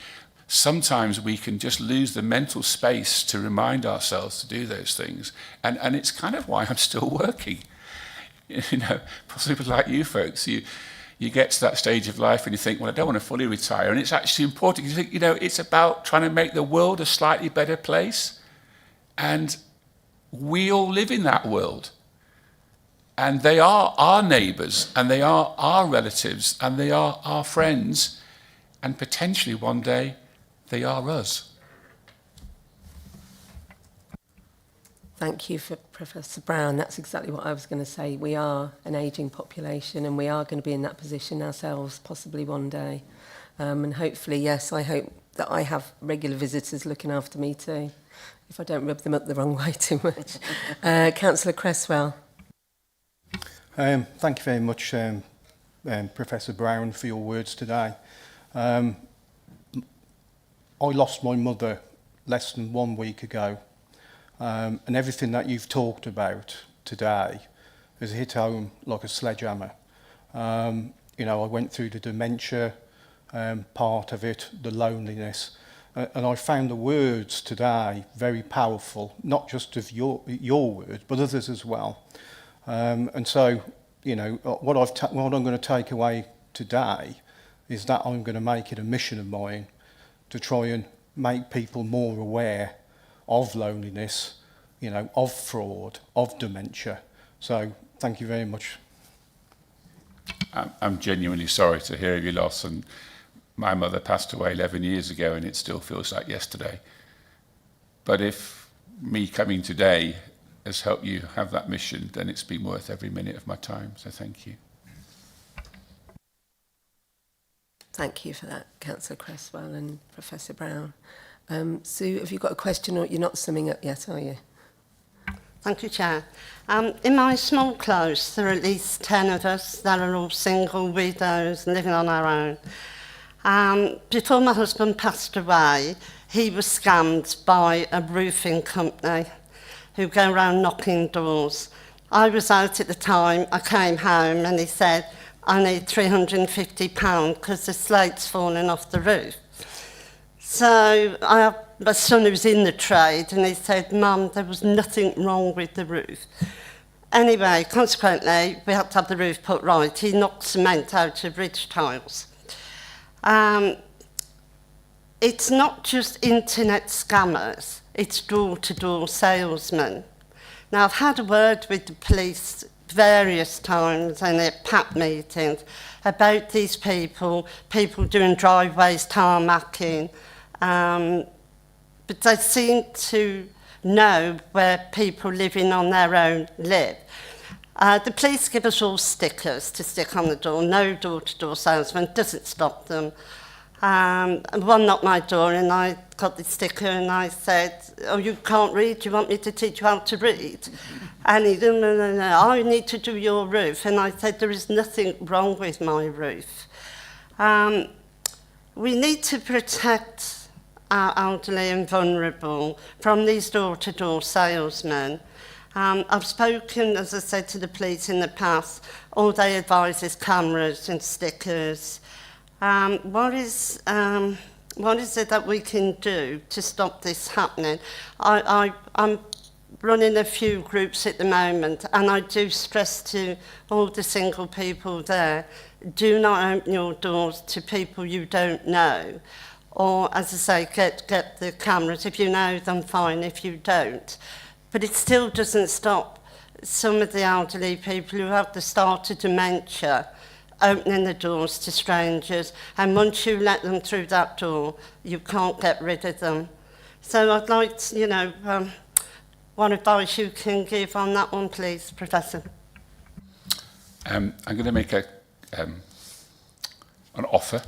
sometimes we can just lose the mental space to remind ourselves to do those things. And it's kind of why I'm still working. Possibly like you folks, you get to that stage of life and you think, well, I don't want to fully retire. And it's actually important. You think, it's about trying to make the world a slightly better place. And we all live in that world. And they are our neighbours, and they are our relatives, and they are our friends, and potentially one day they are us. Thank you for Professor Brown. That's exactly what I was going to say. We are an ageing population, and we are going to be in that position ourselves, possibly one day. And hopefully, yes, I hope that I have regular visitors looking after me too, if I don't rub them up the wrong way too much. Councillor Cresswell. Thank you very much, Professor Brown, for your words today. I lost my mother less than 1 week ago, and everything that you've talked about today has hit home like a sledgehammer. I went through the dementia part of it, the loneliness, and I found the words today very powerful, not just of your words, but others as well. And so, what I'm going to take away today is that I'm going to make it a mission of mine to try and make people more aware of loneliness, of fraud, of dementia. So, thank you very much. I'm genuinely sorry to hear of your loss, and my mother passed away 11 years ago, and it still feels like yesterday. But if me coming today has helped you have that mission, then it's been worth every minute of my time. So thank you. Thank you for that, Councillor Cresswell and Professor Brown. Sue, have you got a question, or you're not summing up yet, are you? Thank you, Chair. In my small close, there are at least 10 of us that are all single widows living on our own. Before my husband passed away, he was scammed by a roofing company who go around knocking doors. I was out at the time, I came home and he said, I need £350 because the slate's fallen off the roof. So I have my son who's in the trade and he said, Mum, there was nothing wrong with the roof. Anyway, consequently, we had to have the roof put right. He knocked cement out of ridge tiles. It's not just internet scammers, it's door-to-door salesmen. Now, I've had a word with the police various times and at PAP meetings about these people doing driveways, tarmacking, but they seem to know where people living on their own live. The police give us all stickers to stick on the door. No door-to-door salesman doesn't stop them. One knocked my door and I got the sticker and I said, oh, you can't read, do you want me to teach you how to read? And he said, no, I need to do your roof. And I said, there is nothing wrong with my roof. We need to protect our elderly and vulnerable from these door-to-door salesmen. I've spoken, as I said, to the police in the past. All they advise is cameras and stickers. What is it that we can do to stop this happening? I'm running a few groups at the moment, and I do stress to all the single people there, do not open your doors to people you don't know. Or, as I say, get the cameras. If you know them, fine. If you don't. But it still doesn't stop some of the elderly people who have the start of dementia opening the doors to strangers, and once you let them through that door, you can't get rid of them. So I'd like to, what advice you can give on that one, please, Professor? I'm going to make an offer,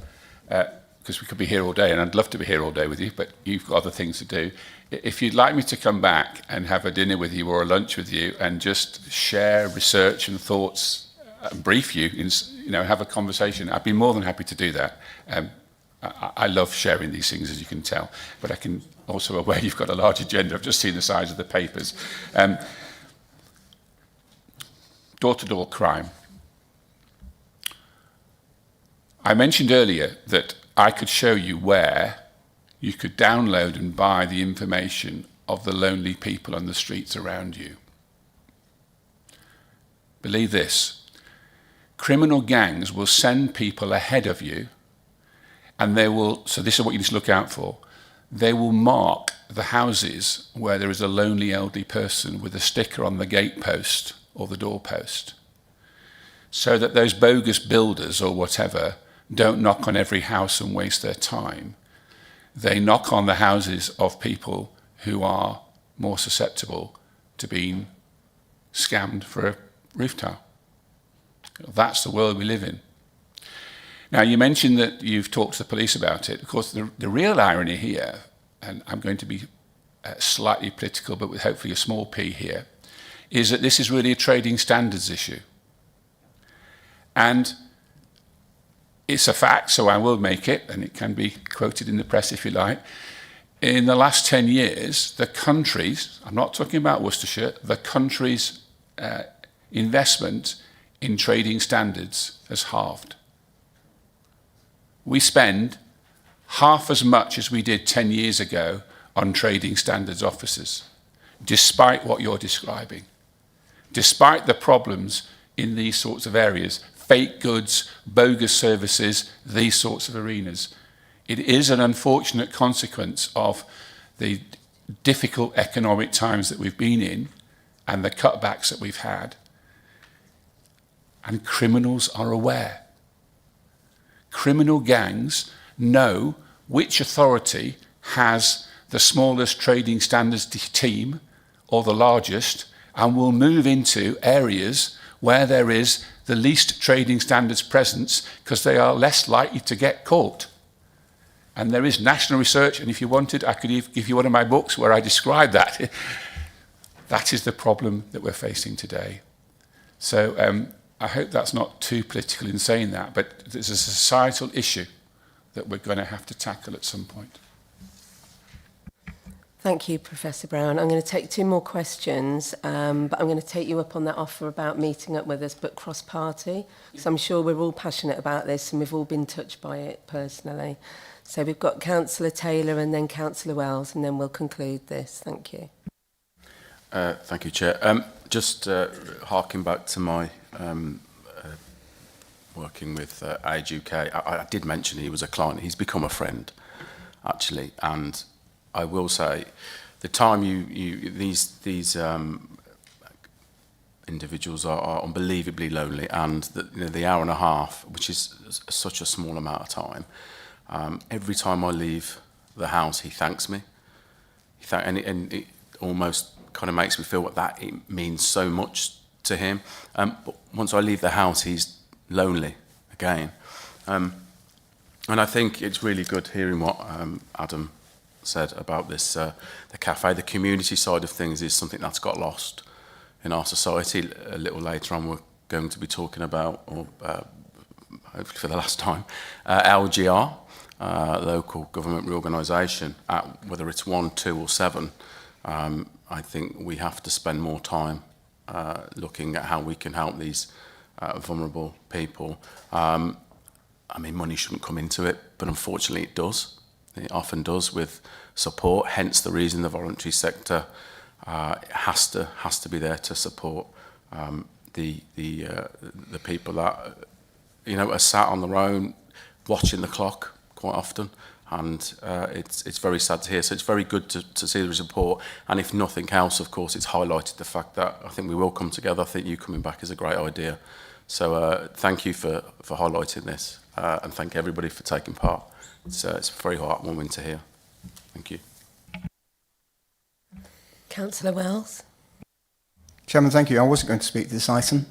because we could be here all day, and I'd love to be here all day with you, but you've got other things to do. If you'd like me to come back and have a dinner with you or a lunch with you and just share research and thoughts, brief you, have a conversation, I'd be more than happy to do that. I love sharing these things, as you can tell, but I can also aware you've got a large agenda. I've just seen the size of the papers. Door-to-door crime. I mentioned earlier that I could show you where you could download and buy the information of the lonely people on the streets around you. Believe this, criminal gangs will send people ahead of you, and they will, so this is what you need to look out for, they will mark the houses where there is a lonely elderly person with a sticker on the gatepost or the doorpost, so that those bogus builders or whatever don't knock on every house and waste their time. They knock on the houses of people who are more susceptible to being scammed for a roof tile. That's the world we live in. Now, you mentioned that you've talked to the police about it. Of course, the real irony here, and I'm going to be slightly political, but with hopefully a small p here, is that this is really a trading standards issue. And it's a fact, so I will make it, and it can be quoted in the press if you like. In the last 10 years, the country's, I'm not talking about Worcestershire, the country's investment in trading standards has halved. We spend half as much as we did 10 years ago on trading standards officers, despite what you're describing, despite the problems in these sorts of areas, fake goods, bogus services, these sorts of arenas. It is an unfortunate consequence of the difficult economic times that we've been in and the cutbacks that we've had. And criminals are aware. Criminal gangs know which authority has the smallest trading standards team or the largest, and will move into areas where there is the least trading standards presence, because they are less likely to get caught. And there is national research, and if you wanted, I could give you one of my books where I describe that. That is the problem that we're facing today. So I hope that's not too political in saying that, but there's a societal issue that we're going to have to tackle at some point. Thank you, Professor Brown. I'm going to take 2 more questions, but I'm going to take you up on that offer about meeting up with us, but cross-party. So I'm sure we're all passionate about this and we've all been touched by it personally. So we've got Councillor Taylor and then Councillor Wells, and then we'll conclude this. Thank you. Thank you, Chair. Just harking back to my working with Age UK, I did mention he was a client. He's become a friend, actually, and I will say, the time these individuals are unbelievably lonely, and the hour and a half, which is such a small amount of time, every time I leave the house, he thanks me. And it almost kind of makes me feel that it means so much to him. But once I leave the house, he's lonely again. And I think it's really good hearing what Adam said about this, the cafe. The community side of things is something that's got lost in our society. A little later on, we're going to be talking about, or hopefully for the last time, LGR, local government reorganisation. Whether it's 1, 2 or 7, I think we have to spend more time looking at how we can help these vulnerable people. I mean, money shouldn't come into it, but unfortunately it does. It often does, with support. Hence the reason the voluntary sector has to be there to support the people that are sat on their own, watching the clock quite often, and it's very sad to hear. So it's very good to see the support, and if nothing else, of course, it's highlighted the fact that I think we will come together. I think you coming back is a great idea. So thank you for highlighting this, and thank everybody for taking part. It's very heartwarming to hear. Thank you. Councillor Wells. Chairman, thank you. I wasn't going to speak to this item,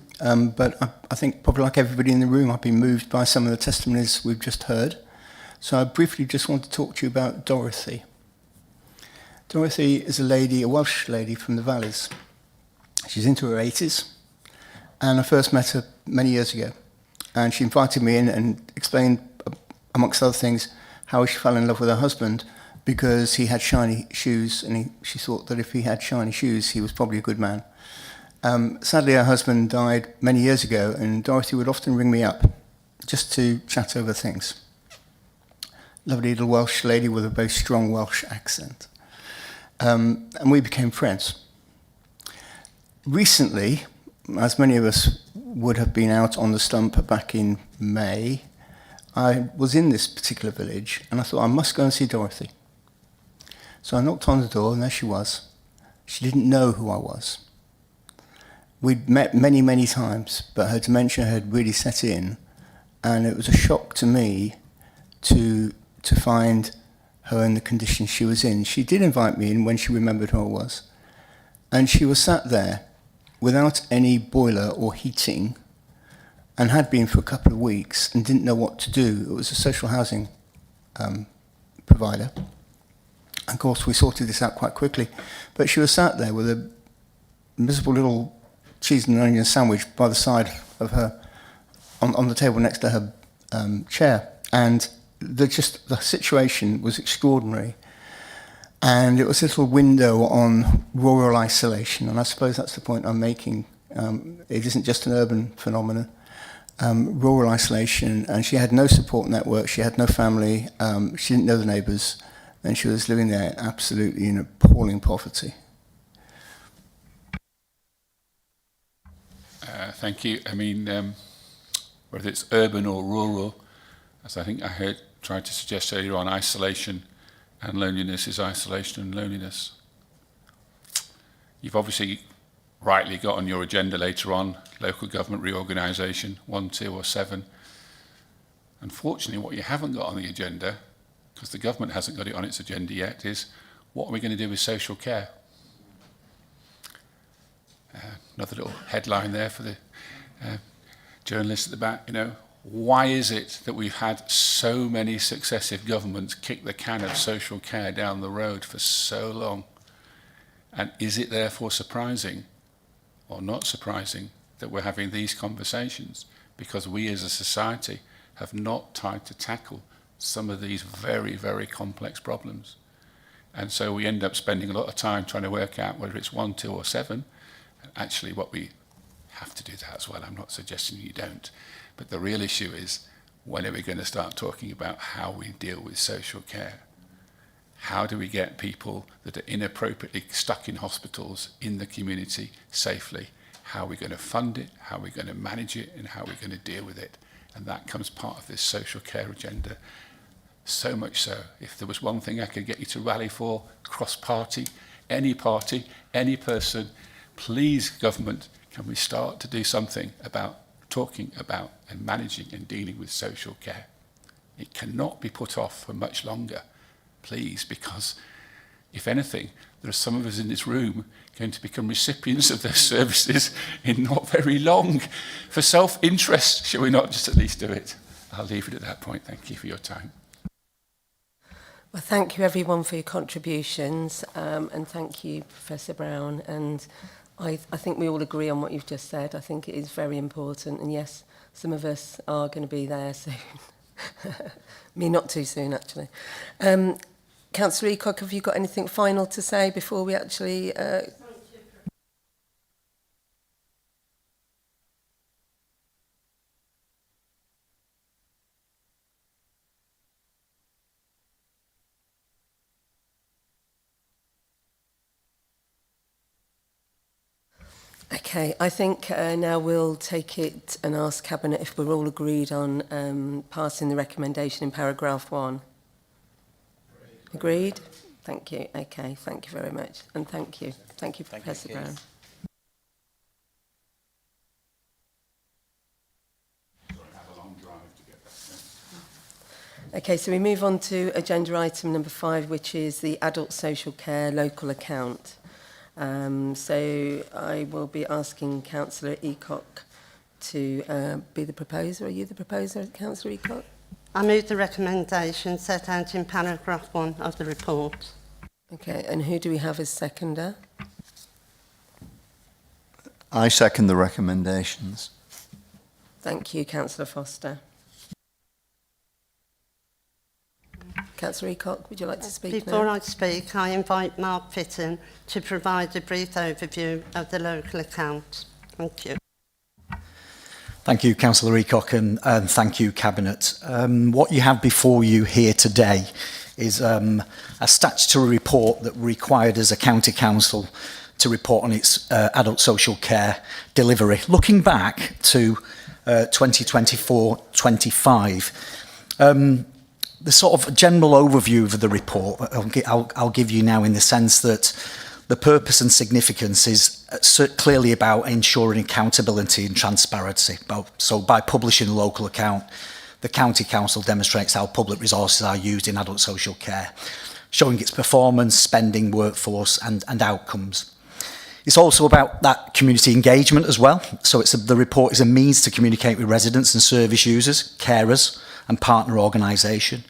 but I think probably like everybody in the room, I've been moved by some of the testimonies we've just heard. So I briefly just want to talk to you about Dorothy. Dorothy is a Welsh lady from the Valleys. She's into her 80s, and I first met her many years ago. And she invited me in and explained, amongst other things, how she fell in love with her husband because he had shiny shoes, and she thought that if he had shiny shoes, he was probably a good man. Sadly, her husband died many years ago, and Dorothy would often ring me up just to chat over things. Lovely little Welsh lady with a very strong Welsh accent. And we became friends. Recently, as many of us would have been out on the stump back in May, I was in this particular village, and I thought I must go and see Dorothy. So I knocked on the door, and there she was. She didn't know who I was. We'd met many, many times, but her dementia had really set in, and it was a shock to me to find her in the condition she was in. She did invite me in when she remembered who I was, and she was sat there without any boiler or heating, and had been for a couple of weeks and didn't know what to do. It was a social housing provider. Of course, we sorted this out quite quickly, but she was sat there with a miserable little cheese and onion sandwich by the side of her, on the table next to her chair, and the situation was extraordinary. And it was a little window on rural isolation, and I suppose that's the point I'm making. It isn't just an urban phenomenon. Rural isolation, and she had no support network, she had no family, she didn't know the neighbours, and she was living there absolutely in appalling poverty. Thank you. I mean, whether it's urban or rural, as I think I tried to suggest earlier on, isolation and loneliness is isolation and loneliness. You've obviously rightly got on your agenda later on local government reorganisation, 1, 2 or 7. Unfortunately, what you haven't got on the agenda, because the government hasn't got it on its agenda yet, is what are we going to do with social care? Another little headline there for the journalists at the back, why is it that we've had so many successive governments kick the can of social care down the road for so long? And is it therefore surprising or not surprising that we're having these conversations? Because we as a society have not tried to tackle some of these very, very complex problems. And so we end up spending a lot of time trying to work out whether it's 1, 2 or 7. Actually, what we have to do that as well. I'm not suggesting you don't. But the real issue is, when are we going to start talking about how we deal with social care? How do we get people that are inappropriately stuck in hospitals in the community safely? How are we going to fund it? How are we going to manage it? And how are we going to deal with it? And that comes part of this social care agenda. So much so, if there was one thing I could get you to rally for, cross-party, any person, please, government, can we start to do something about talking about and managing and dealing with social care? It cannot be put off for much longer, please, because if anything, there are some of us in this room going to become recipients of those services in not very long. For self-interest, shall we not just at least do it? I'll leave it at that point. Thank you for your time. Well, thank you everyone for your contributions, and thank you, Professor Brown. And I think we all agree on what you've just said. I think it is very important. And yes, some of us are going to be there soon. Me, not too soon, actually. Councillor Eacock, have you got anything final to say before we actually... Okay, I think now we'll take it and ask Cabinet if we're all agreed on passing the recommendation in paragraph 1. Agreed? Thank you. Okay, thank you very much. And thank you. Thank you, Professor Brown. Okay, so we move on to agenda item number 5, which is the Adult Social Care Local Account. So I will be asking Councillor Eacock to be the proposer. Are you the proposer, Councillor Eacock? I move the recommendation set out in paragraph 1 of the report. Okay, and who do we have as seconder? I second the recommendations. Thank you, Councillor Foster. Councillor Eacock, would you like to speak Before now? I speak, I invite Mark Fitton to provide a brief overview of the local account. Thank you. Thank you, Councillor Eacock, and thank you, Cabinet. What you have before you here today is a statutory report that required as a county council to report on its adult social care delivery, looking back to 2024-25. The sort of general overview of the report I'll give you now, in the sense that the purpose and significance is clearly about ensuring accountability and transparency. So by publishing the local account, the County Council demonstrates how public resources are used in adult social care, showing its performance, spending, workforce and outcomes. It's also about that community engagement as well. So the report is a means to communicate with residents and service users, carers and partner organisation,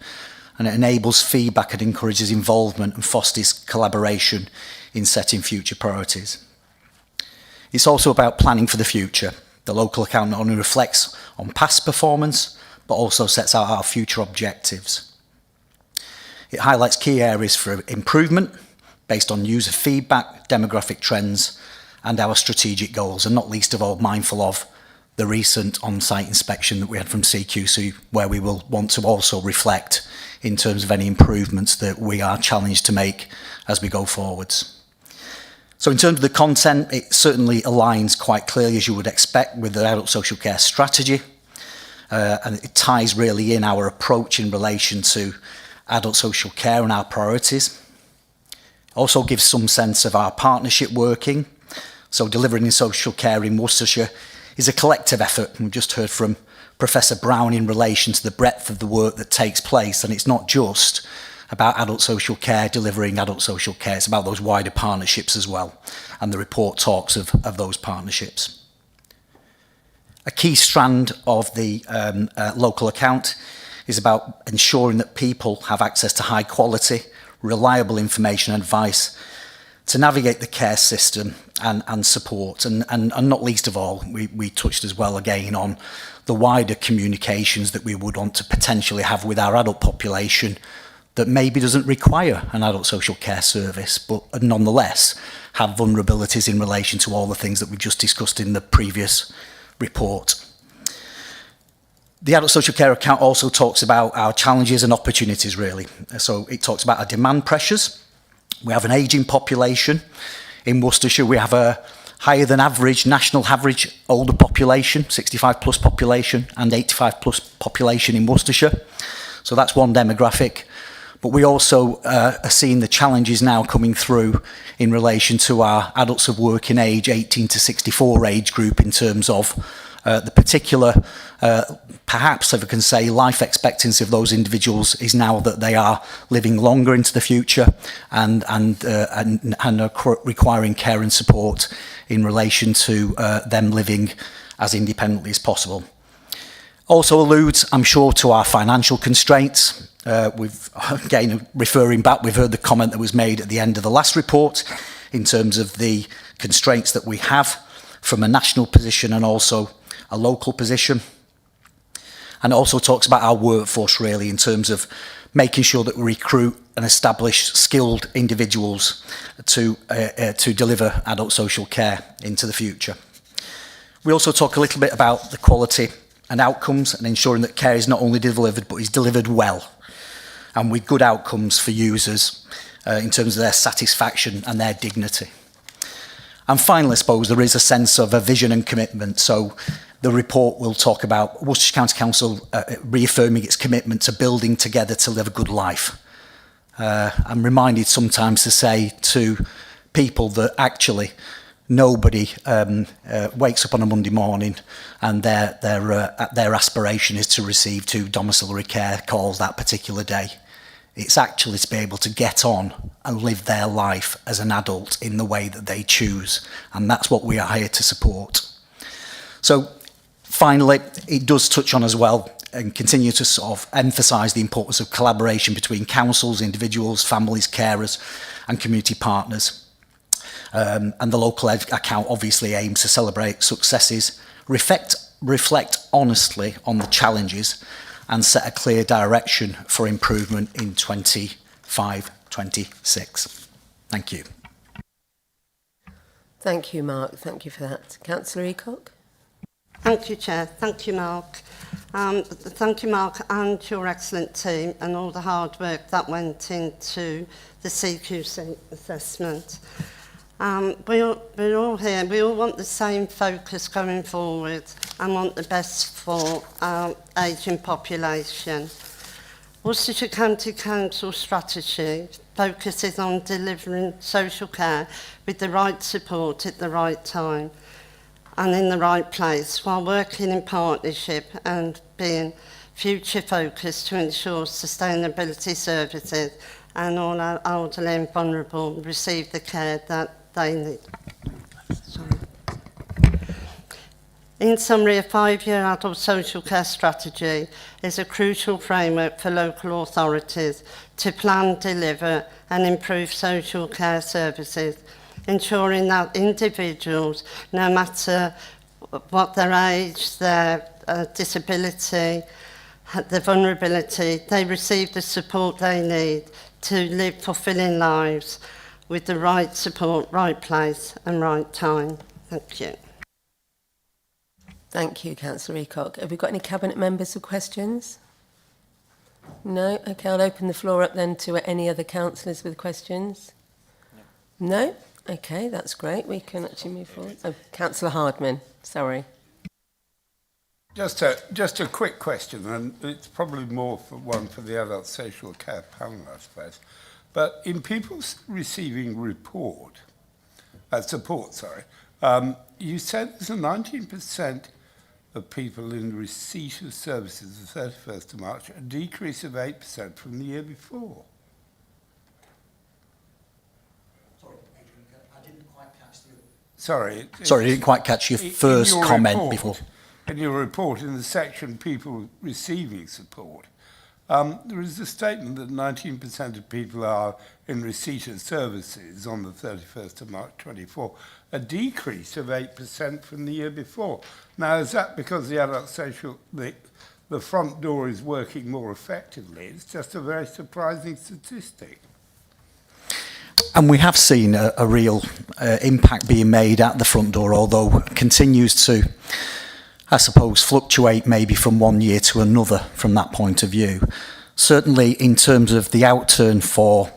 and it enables feedback and encourages involvement and fosters collaboration in setting future priorities. It's also about planning for the future. The local account not only reflects on past performance, but also sets out our future objectives. It highlights key areas for improvement based on user feedback, demographic trends, and our strategic goals, and not least of all mindful of the recent on-site inspection that we had from CQC, where we will want to also reflect in terms of any improvements that we are challenged to make as we go forwards. So in terms of the content, it certainly aligns quite clearly, as you would expect, with the adult social care strategy, and it ties really in our approach in relation to adult social care and our priorities. Also gives some sense of our partnership working. So delivering in social care in Worcestershire is a collective effort. We've just heard from Professor Brown in relation to the breadth of the work that takes place, and it's not just about adult social care, delivering adult social care, it's about those wider partnerships as well, and the report talks of those partnerships. A key strand of the local account is about ensuring that people have access to high quality, reliable information and advice to navigate the care system and support. And not least of all, we touched as well again on the wider communications that we would want to potentially have with our adult population, that maybe doesn't require an adult social care service, but nonetheless have vulnerabilities in relation to all the things that we just discussed in the previous report. The adult social care account also talks about our challenges and opportunities, really. So it talks about our demand pressures. We have an ageing population. In Worcestershire, we have a higher than average, national average older population, 65 plus population and 85 plus population in Worcestershire. So that's one demographic. But we also are seeing the challenges now coming through in relation to our adults of working age, 18 to 64 age group, in terms of the particular, perhaps if I can say, life expectancy of those individuals is now that they are living longer into the future and are requiring care and support in relation to them living as independently as possible. Also alludes, I'm sure, to our financial constraints. We've, again, referring back, we've heard the comment that was made at the end of the last report in terms of the constraints that we have from a national position and also a local position. And it also talks about our workforce, really, in terms of making sure that we recruit and establish skilled individuals to deliver adult social care into the future. We also talk a little bit about the quality and outcomes and ensuring that care is not only delivered, but is delivered well and with good outcomes for users in terms of their satisfaction and their dignity. And finally, I suppose, there is a sense of a vision and commitment. So the report will talk about Worcestershire County Council reaffirming its commitment to building together to live a good life. I'm reminded sometimes to say to people that actually nobody wakes up on a Monday morning and their aspiration is to receive 2 domiciliary care calls that particular day. It's actually to be able to get on and live their life as an adult in the way that they choose. And that's what we are here to support. So finally, it does touch on as well and continue to sort of emphasise the importance of collaboration between councils, individuals, families, carers and community partners. And the local account obviously aims to celebrate successes, reflect honestly on the challenges and set a clear direction for improvement in 25-26. Thank you. Thank you, Mark. Thank you for that. Councillor Eacock? Thank you, Chair. Thank you, Mark. Thank you, Mark, and your excellent team and all the hard work that went into the CQC assessment. We're all here, we all want the same focus going forward and want the best for our ageing population. Worcestershire County Council strategy focuses on delivering social care with the right support at the right time and in the right place, while working in partnership and being future focused to ensure sustainability services and all our elderly and vulnerable receive the care that they need. Sorry. In summary, a 5-year adult social care strategy is a crucial framework for local authorities to plan, deliver and improve social care services, ensuring that individuals, no matter what their age, their disability, their vulnerability, they receive the support they need to live fulfilling lives with the right support, right place and right time. Thank you. Thank you, Councillor Eacock. Have we got any Cabinet members with questions? No? Okay, I'll open the floor up then to any other councillors with questions. No? Okay, that's great. We can actually move forward. Oh, Councillor Hardman, sorry. Just a quick question, and it's probably more for one for the adult social care panel, I suppose. But in people receiving support, you said there's a 19% of people in receipt of services the 31st of March, a decrease of 8% from the year before. Sorry, I didn't quite catch your first comment before. In your report, in the section people receiving support, there is a statement that 19% of people are in receipt of services on the 31st of March 24, a decrease of 8% from the year before. Now, is that because the the front door is working more effectively. It's just a very surprising statistic. And we have seen a real impact being made at the front door, although it continues to, I suppose, fluctuate maybe from one year to another from that point of view. Certainly in terms of the outturn for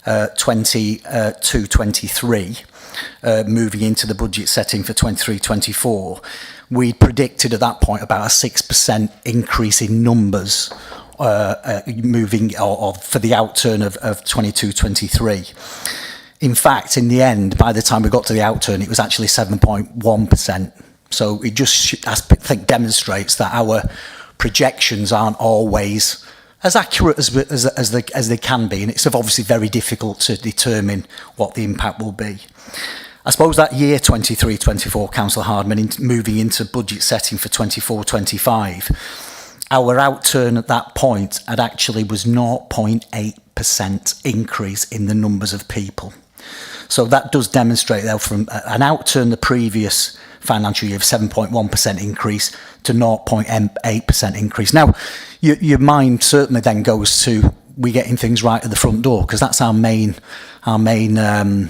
22-23, moving into the budget setting for 23-24, we predicted at that point about a 6% increase in numbers moving or for the outturn of 22-23. In fact, in the end, by the time we got to the outturn, it was actually 7.1%. So it just, I think, demonstrates that our projections aren't always as accurate as they can be, and it's obviously very difficult to determine what the impact will be. I suppose that year 23-24, Councillor Hardman, moving into budget setting for 24-25, our outturn at that point actually was 0.8% increase in the numbers of people. So that does demonstrate, though, from an outturn the previous financial year of 7.1% increase to 0.8% increase. Now, your mind certainly then goes to we getting things right at the front door, because that's our main line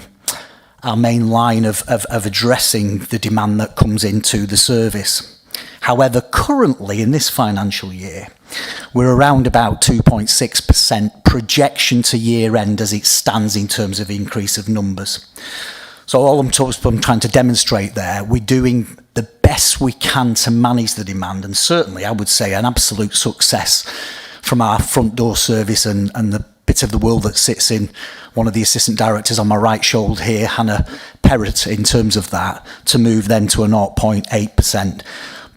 of addressing the demand that comes into the service. However, currently in this financial year, we're around about 2.6% projection to year end as it stands in terms of increase of numbers. So all I'm trying to demonstrate there, we're doing the best we can to manage the demand, and certainly I would say an absolute success from our front door service and the bit of the world that sits in one of the assistant directors on my right shoulder here, Hannah Perrott, in terms of that, to move then to a 0.8%.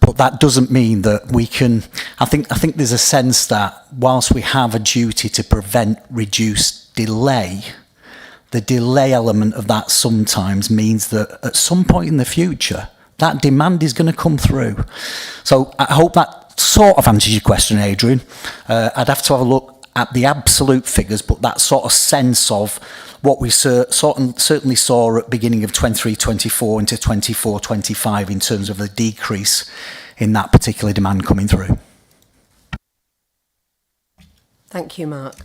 But that doesn't mean that we can, I think there's a sense that whilst we have a duty to prevent reduced delay, the delay element of that sometimes means that at some point in the future, that demand is going to come through. So I hope that sort of answers your question, Adrian. I'd have to have a look at the absolute figures, but that sort of sense of what we certainly saw at the beginning of 23-24 into 24-25 in terms of the decrease in that particular demand coming through. Thank you, Mark.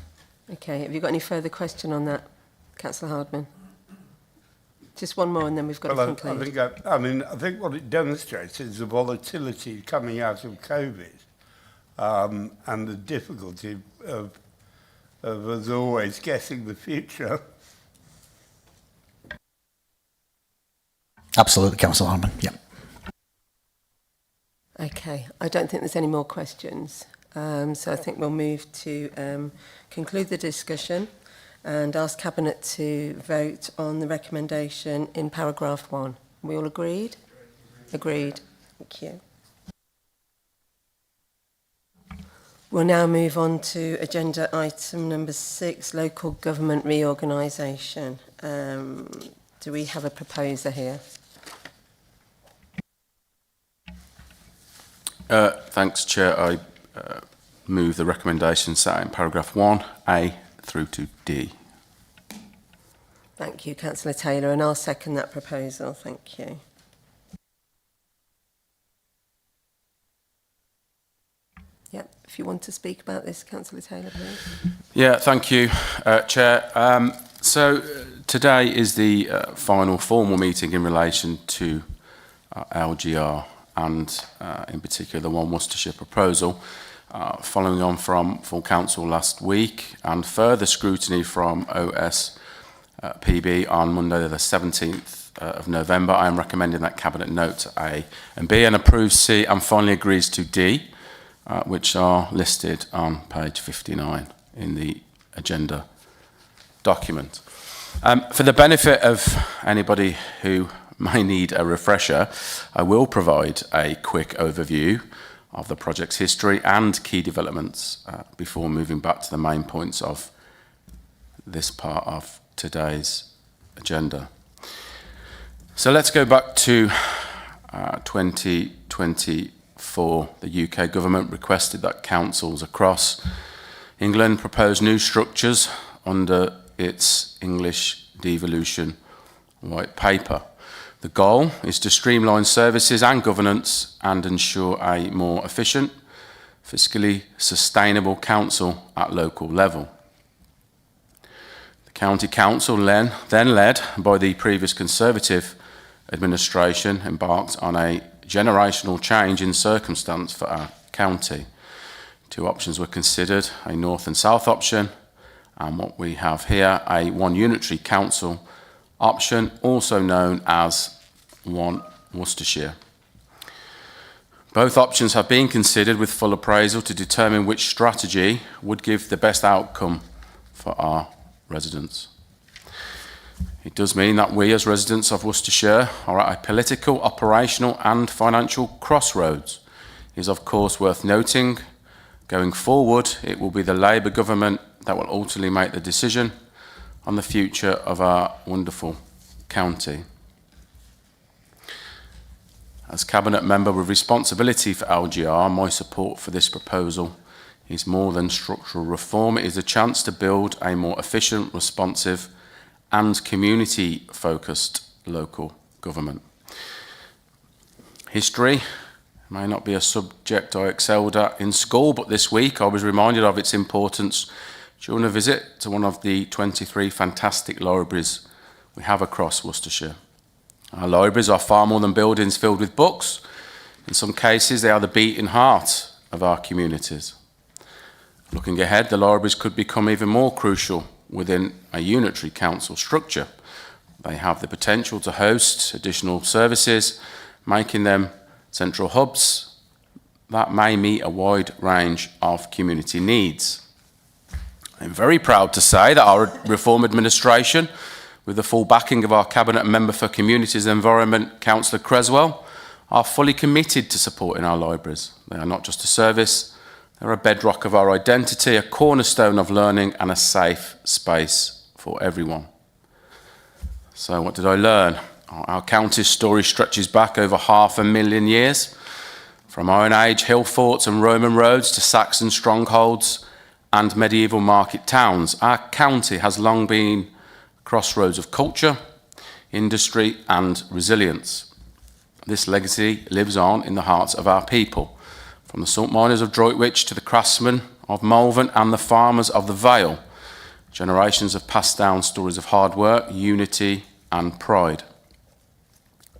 Okay, have you got any further question on that, Councillor Hardman? Just one more and then we've got to conclude. I think what it demonstrates is the volatility coming out of COVID and the difficulty of as always guessing the future. Absolutely, Councillor Hardman, yeah. Okay, I don't think there's any more questions. So I think we'll move to conclude the discussion and ask Cabinet to vote on the recommendation in paragraph 1. We all agreed? Agreed. Thank you. We'll now move on to agenda item number 6, local government reorganisation. Do we have a proposer here? Thanks, Chair. I move the recommendation set in paragraph 1A through to D. Thank you, Councillor Taylor, and I'll second that proposal. Thank you. Yep, if you want to speak about this, Councillor Taylor, please. Yeah, thank you, Chair. So today is the final formal meeting in relation to LGR and in particular the One Worcestershire proposal, following on from full council last week and further scrutiny from OSPB on Monday the 17th of November. I am recommending that Cabinet note A and B and approves C and finally agrees to D, which are listed on page 59 in the agenda document. For the benefit of anybody who may need a refresher, I will provide a quick overview of the project's history and key developments before moving back to the main points of this part of today's agenda. So let's go back to 2024. The UK government requested that councils across England propose new structures under its English devolution white paper. The goal is to streamline services and governance and ensure a more efficient, fiscally sustainable council at local level. The County Council, then led by the previous Conservative administration, embarked on a generational change in circumstance for our county. Two options were considered, a north and south option, and what we have here, a one unitary council option, also known as One Worcestershire. Both options have been considered with full appraisal to determine which strategy would give the best outcome for our residents. It does mean that we as residents of Worcestershire are at a political, operational and financial crossroads. It is of course worth noting, going forward, it will be the Labour government that will ultimately make the decision on the future of our wonderful county. As Cabinet Member with responsibility for LGR, my support for this proposal is more than structural reform. It is a chance to build a more efficient, responsive and community-focused local government. History may not be a subject I excelled at in school, but this week I was reminded of its importance during a visit to one of the 23 fantastic libraries we have across Worcestershire. Our libraries are far more than buildings filled with books. In some cases, they are the beating heart of our communities. Looking ahead, the libraries could become even more crucial within a unitary council structure. They have the potential to host additional services, making them central hubs that may meet a wide range of community needs. I'm very proud to say that our Reform Administration, with the full backing of our Cabinet Member for Communities and Environment, Councillor Creswell, are fully committed to supporting our libraries. They are not just a service, they're a bedrock of our identity, a cornerstone of learning and a safe space for everyone. So what did I learn? Our county's story stretches back over 500,000 years, from Iron Age hill forts and Roman roads to Saxon strongholds and medieval market towns. Our county has long been crossroads of culture, industry and resilience. This legacy lives on in the hearts of our people, from the salt miners of Droitwich to the craftsmen of Malvern and the farmers of the Vale. Generations have passed down stories of hard work, unity and pride.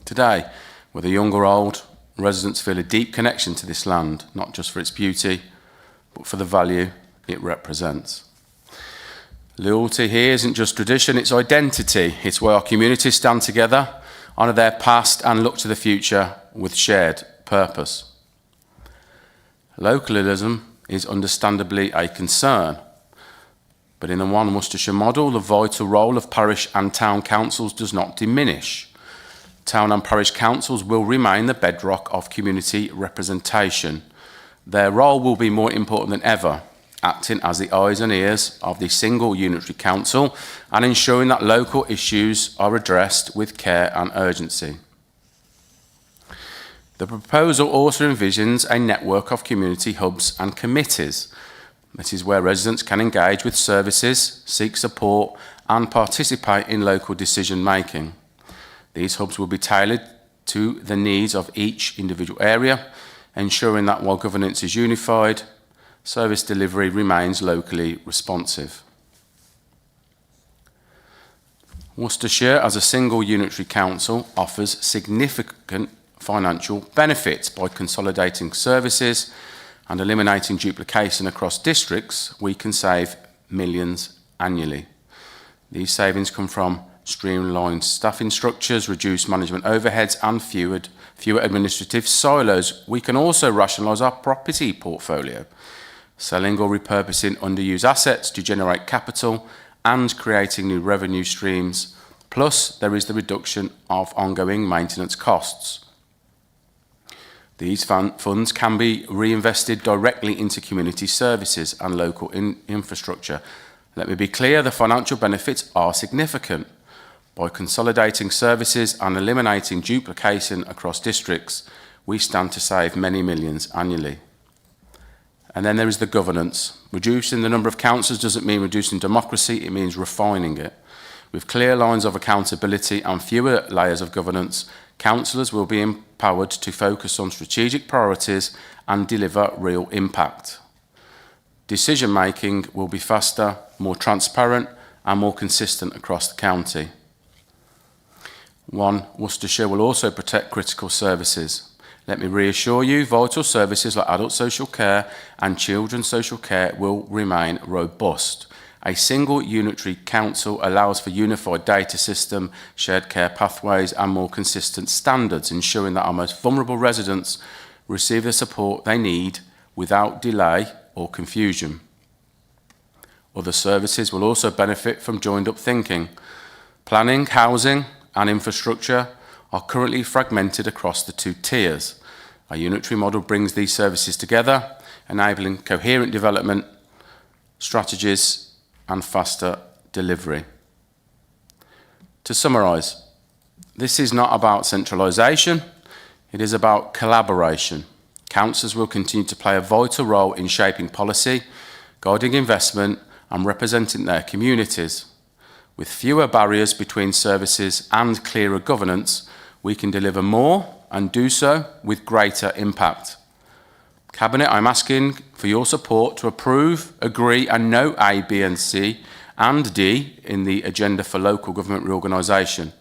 Today, whether young or old, residents feel a deep connection to this land, not just for its beauty, but for the value it represents. Loyalty here isn't just tradition, it's identity. It's where our communities stand together, honour their past and look to the future with shared purpose. Localism is understandably a concern, but in the One Worcestershire model, the vital role of parish and town councils does not diminish. Town and parish councils will remain the bedrock of community representation. Their role will be more important than ever, acting as the eyes and ears of the single unitary council and ensuring that local issues are addressed with care and urgency. The proposal also envisions a network of community hubs and committees. This is where residents can engage with services, seek support and participate in local decision making. These hubs will be tailored to the needs of each individual area, ensuring that while governance is unified, service delivery remains locally responsive. Worcestershire, as a single unitary council, offers significant financial benefits by consolidating services and eliminating duplication across districts. We can save millions annually. These savings come from streamlined staffing structures, reduced management overheads and fewer administrative silos. We can also rationalise our property portfolio, selling or repurposing underused assets to generate capital and creating new revenue streams. Plus, there is the reduction of ongoing maintenance costs. These funds can be reinvested directly into community services and local infrastructure. Let me be clear, the financial benefits are significant. By consolidating services and eliminating duplication across districts, we stand to save many millions annually. And then there is the governance. Reducing the number of councils doesn't mean reducing democracy, it means refining it. With clear lines of accountability and fewer layers of governance, Councillors will be empowered to focus on strategic priorities and deliver real impact. Decision making will be faster, more transparent and more consistent across the county. 1. Worcestershire will also protect critical services. Let me reassure you, vital services like adult social care and children's social care will remain robust. A single unitary council allows for unified data system, shared care pathways and more consistent standards, ensuring that our most vulnerable residents receive the support they need without delay or confusion. Other services will also benefit from joined-up thinking. Planning, housing and infrastructure are currently fragmented across the 2 tiers. Our unitary model brings these services together, enabling coherent development, strategies and faster delivery. To summarise, this is not about centralisation, it is about collaboration. Councillors will continue to play a vital role in shaping policy, guiding investment and representing their communities. With fewer barriers between services and clearer governance, we can deliver more and do so with greater impact. Cabinet, I'm asking for your support to approve, agree and note A, B and C and D in the agenda for local government reorganisation.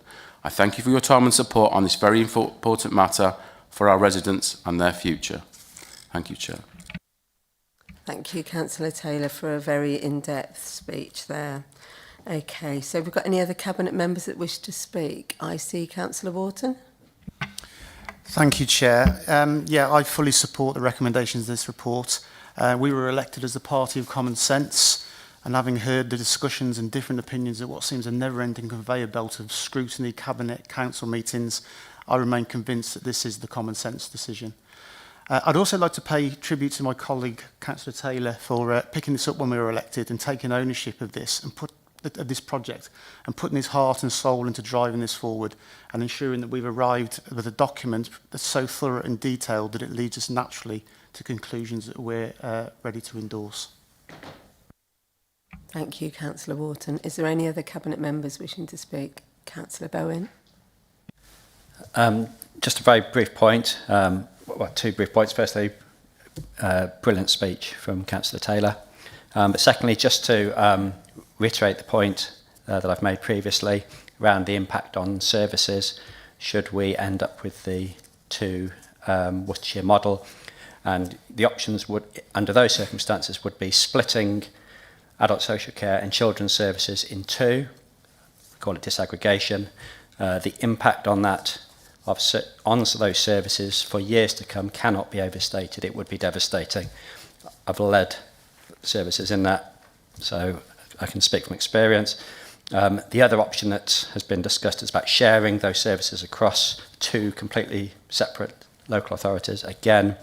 I thank you for your time and support on this very important matter for our residents and their future. Thank you, Chair. Thank you, Councillor Taylor, for a very in-depth speech there. Okay, so we've got any other Cabinet members that wish to speak? I see Councillor Wharton. Thank you, Chair. I fully support the recommendations of this report. We were elected as the party of common sense, and having heard the discussions and different opinions at what seems a never-ending conveyor belt of scrutiny, cabinet, council meetings, I remain convinced that this is the common sense decision. I'd also like to pay tribute to my colleague, Councillor Taylor, for picking this up when we were elected and taking ownership of this and this project and putting his heart and soul into driving this forward and ensuring that we've arrived with a document that's so thorough and detailed that it leads us naturally to conclusions that we're ready to endorse. Thank you, Councillor Wharton. Is there any other Cabinet members wishing to speak? Councillor Bowen. Just a very brief point. 2 brief points. Firstly, brilliant speech from Councillor Taylor. But secondly, just to reiterate the point that I've made previously around the impact on services should we end up with the 2 Worcestershire model, and the options would, under those circumstances, would be splitting adult social care and children's services in 2, we call it disaggregation. The impact on that on those services for years to come cannot be overstated. It would be devastating. I've led services in that, so I can speak from experience. The other option that has been discussed is about sharing those services across 2 completely separate local authorities. Again,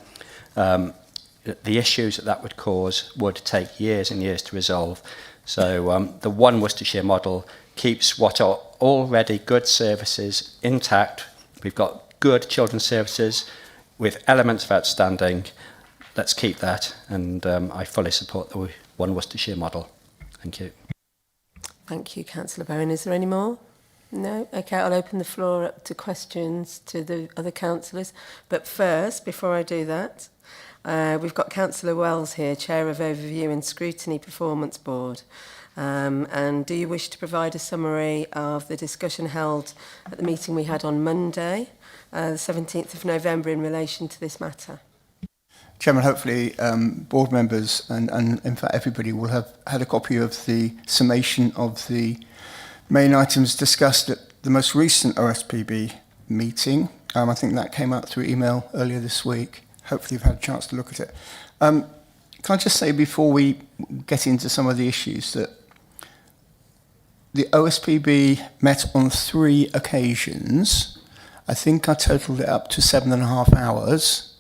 the issues that would cause would take years and years to resolve. So the one Worcestershire model keeps what are already good services intact. We've got good children's services with elements of outstanding. Let's keep that, and I fully support the one Worcestershire model. Thank you. Thank you, Councillor Bowen. Is there any more? No? Okay, I'll open the floor up to questions to the other councillors. But first, before I do that, we've got Councillor Wells here, Chair of Overview and Scrutiny Performance Board. And do you wish to provide a summary of the discussion held at the meeting we had on Monday, the 17th of November, in relation to this matter? Chairman, hopefully board members and in fact everybody will have had a copy of the summation of the main items discussed at the most recent OSPB meeting. I think that came out through email earlier this week. Hopefully you've had a chance to look at it. Can I just say before we get into some of the issues that the OSPB met on 3 occasions. I think I totaled it up to 7.5 hours,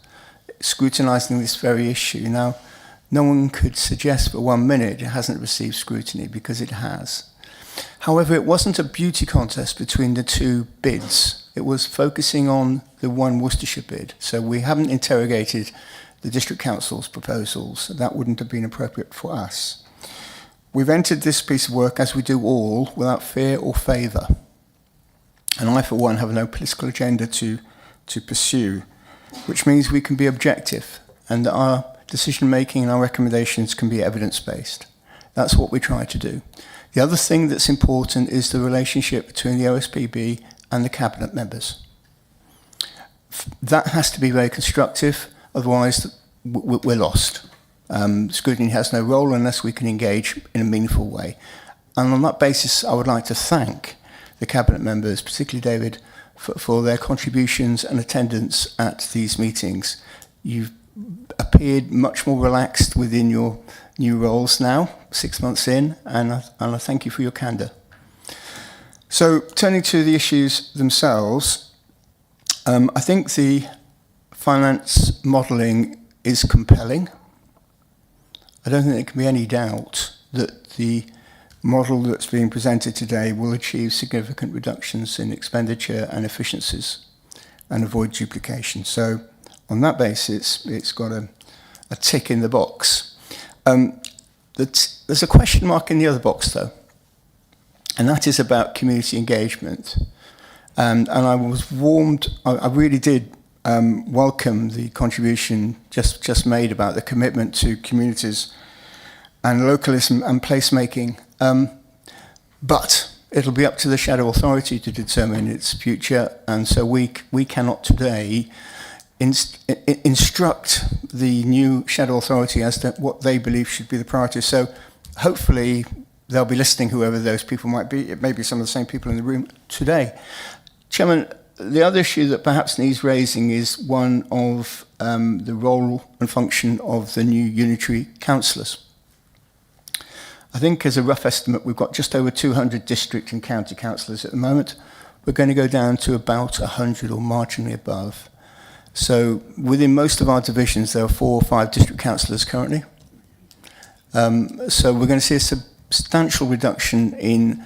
scrutinising this very issue. Now, no one could suggest for 1 minute it hasn't received scrutiny, because it has. However, it wasn't a beauty contest between the 2 bids. It was focusing on the one Worcestershire bid. So we haven't interrogated the District Council's proposals. That wouldn't have been appropriate for us. We've entered this piece of work, as we do all, without fear or favour. And I, for one, have no political agenda to pursue, which means we can be objective and that our decision-making and our recommendations can be evidence-based. That's what we try to do. The other thing that's important is the relationship between the OSPB and the cabinet members. That has to be very constructive, otherwise we're lost. Scrutiny has no role unless we can engage in a meaningful way. And on that basis, I would like to thank the cabinet members, particularly David, for their contributions and attendance at these meetings. You've appeared much more relaxed within your new roles now, 6 months in, and I thank you for your candour. So, turning to the issues themselves, I think the finance modelling is compelling. I don't think there can be any doubt that the model that's being presented today will achieve significant reductions in expenditure and efficiencies and avoid duplication. So, on that basis, it's got a tick in the box. There's a question mark in the other box, though, and that is about community engagement. And I was warmed, I really did welcome the contribution just made about the commitment to communities and localism and placemaking. But it'll be up to the shadow authority to determine its future, and so we cannot today instruct the new shadow authority as to what they believe should be the priorities. So hopefully they'll be listening, whoever those people might be. It may be some of the same people in the room today. Chairman, the other issue that perhaps needs raising is one of the role and function of the new unitary councillors. I think as a rough estimate, we've got just over 200 district and county councillors at the moment. We're going to go down to about 100 or marginally above. So within most of our divisions, there are 4 or 5 district councillors currently. So we're going to see a substantial reduction in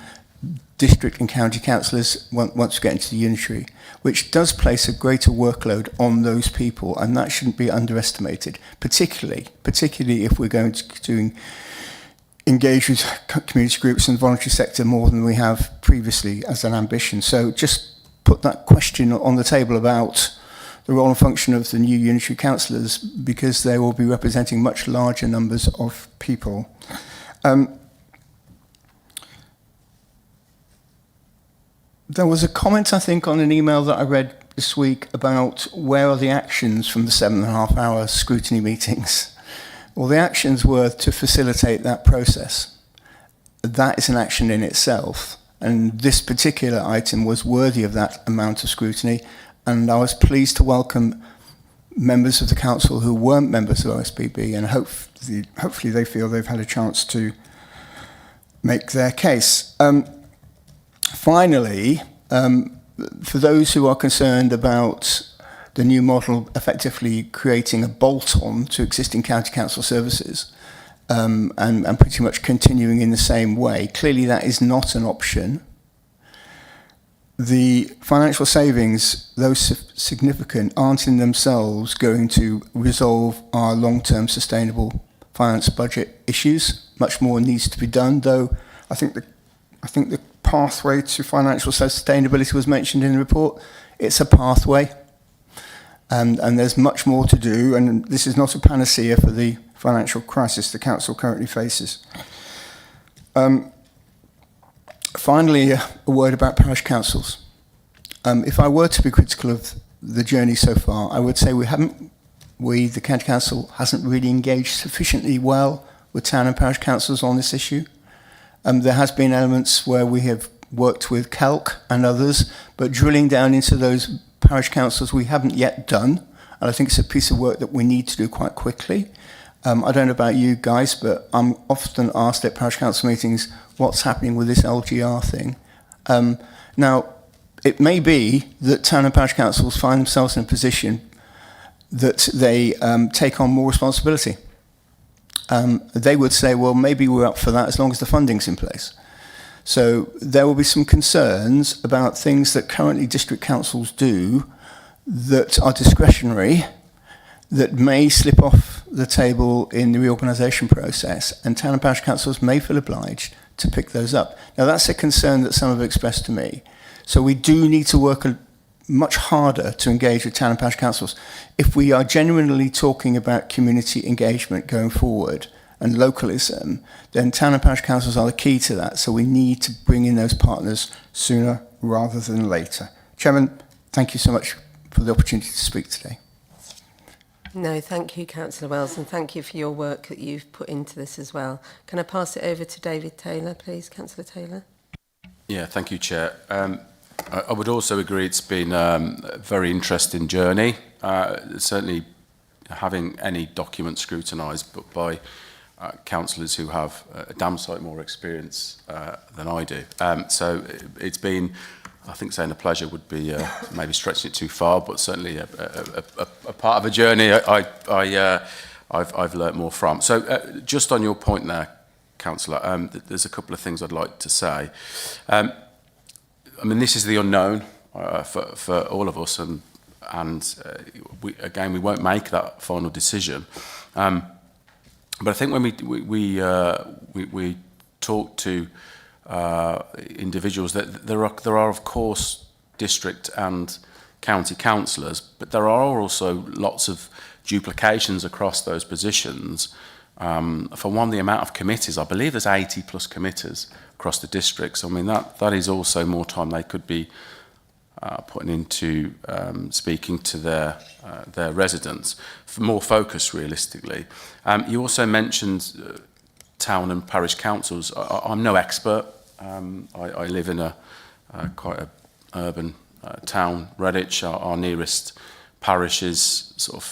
district and county councillors once we get into the unitary, which does place a greater workload on those people, and that shouldn't be underestimated, particularly if we're going to engage with community groups and the voluntary sector more than we have previously as an ambition. So just put that question on the table about the role and function of the new unitary councillors, because they will be representing much larger numbers of people. There was a comment, I think, on an email that I read this week about where are the actions from the 7.5-hour scrutiny meetings. Well, the actions were to facilitate that process. That is an action in itself, and this particular item was worthy of that amount of scrutiny, and I was pleased to welcome members of the council who weren't members of OSPB, and hopefully they feel they've had a chance to make their case. Finally, for those who are concerned about the new model effectively creating a bolt-on to existing county council services and pretty much continuing in the same way, clearly that is not an option. The financial savings, though significant, aren't in themselves going to resolve our long-term sustainable finance budget issues. Much more needs to be done, though I think the pathway to financial sustainability was mentioned in the report. It's a pathway, and there's much more to do, and this is not a panacea for the financial crisis the council currently faces. Finally, a word about parish councils. If I were to be critical of the journey so far, I would say the county council hasn't really engaged sufficiently well with town and parish councils on this issue. There has been elements where we have worked with CALC and others, but drilling down into those parish councils we haven't yet done, and I think it's a piece of work that we need to do quite quickly. I don't know about you guys, but I'm often asked at parish council meetings what's happening with this LGR thing. Now, it may be that town and parish councils find themselves in a position that they take on more responsibility. They would say, well, maybe we're up for that as long as the funding's in place. So there will be some concerns about things that currently district councils do that are discretionary, that may slip off the table in the reorganisation process, and town and parish councils may feel obliged to pick those up. Now, that's a concern that some have expressed to me. So we do need to work much harder to engage with town and parish councils. If we are genuinely talking about community engagement going forward and localism, then town and parish councils are the key to that. So we need to bring in those partners sooner rather than later. Chairman, thank you so much for the opportunity to speak today. No, thank you, Councillor Wells, and thank you for your work that you've put into this as well. Can I pass it over to David Taylor, please, Councillor Taylor? Yeah, thank you, Chair. I would also agree it's been a very interesting journey. Certainly having any document scrutinised, but by councillors who have a damn sight more experience than I do. So it's been, I think saying a pleasure would be maybe stretching it too far, but certainly a part of a journey I've learnt more from. So just on your point there, Councillor, there's a couple of things I'd like to say. I mean, this is the unknown for all of us, and we won't make that final decision. But I think when we talk to individuals, that there are of course district and county councillors, but there are also lots of duplications across those positions. For one, the amount of committees, I believe there's 80 plus committees across the districts. I mean, that is also more time they could be putting into speaking to their residents, for more focus realistically. You also mentioned town and parish councils. I'm no expert. I live in a quite a urban town, Redditch. Our nearest parish is sort of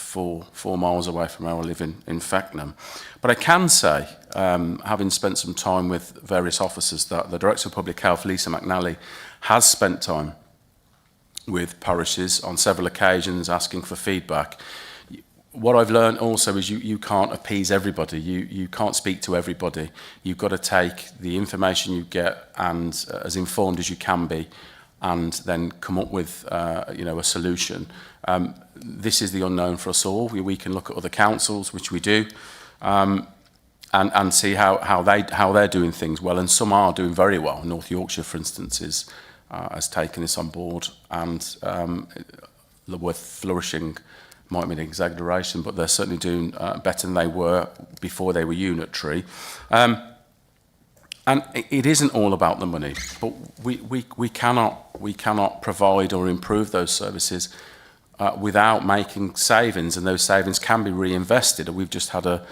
four miles away from where I live in Fakenham. But I can say, having spent some time with various officers, that the Director of Public Health, Lisa McNally, has spent time with parishes on several occasions asking for feedback. What I've learned also is you can't appease everybody. You can't speak to everybody. You've got to take the information you get and as informed as you can be, and then come up with a solution. This is the unknown for us all. We can look at other councils, which we do, and see how they're doing things well, and some are doing very well. North Yorkshire, for instance, has taken this on board, and the word flourishing might mean exaggeration, but they're certainly doing better than they were before they were unitary. And it isn't all about the money, but we cannot provide or improve those services without making savings, and those savings can be reinvested. And we've just had a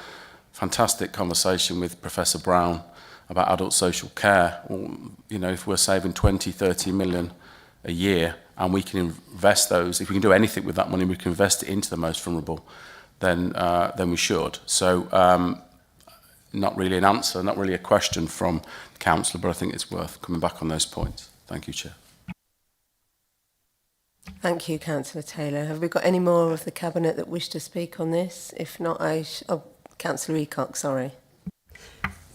fantastic conversation with Professor Brown about adult social care. If we're saving 20, 30 million a year, and we can invest those, if we can do anything with that money, we can invest it into the most vulnerable, then we should. So not really an answer, not really a question from the councillor, but I think it's worth coming back on those points. Thank you, Chair. Thank you, Councillor Taylor. Have we got any more of the Cabinet that wish to speak on this? If not, Councillor Eacock, sorry.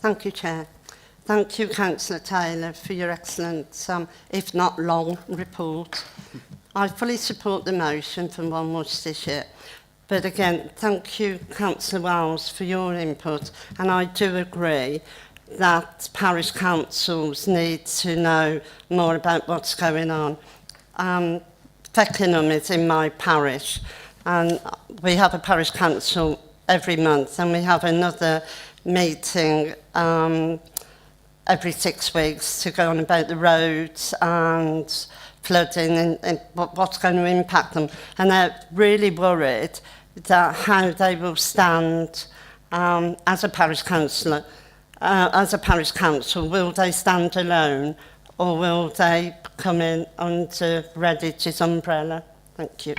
Thank you, Chair. Thank you, Councillor Taylor, for your excellent, if not long, report. I fully support the motion from One Worcestershire. But again, thank you, Councillor Wells, for your input. And I do agree that parish councils need to know more about what's going on. Fakenham is in my parish, and we have a parish council every month, and we have another meeting every 6 weeks to go on about the roads and flooding and what's going to impact them. And they're really worried that how they will stand as a parish council. Will they stand alone, or will they come in under Redditch's umbrella? Thank you.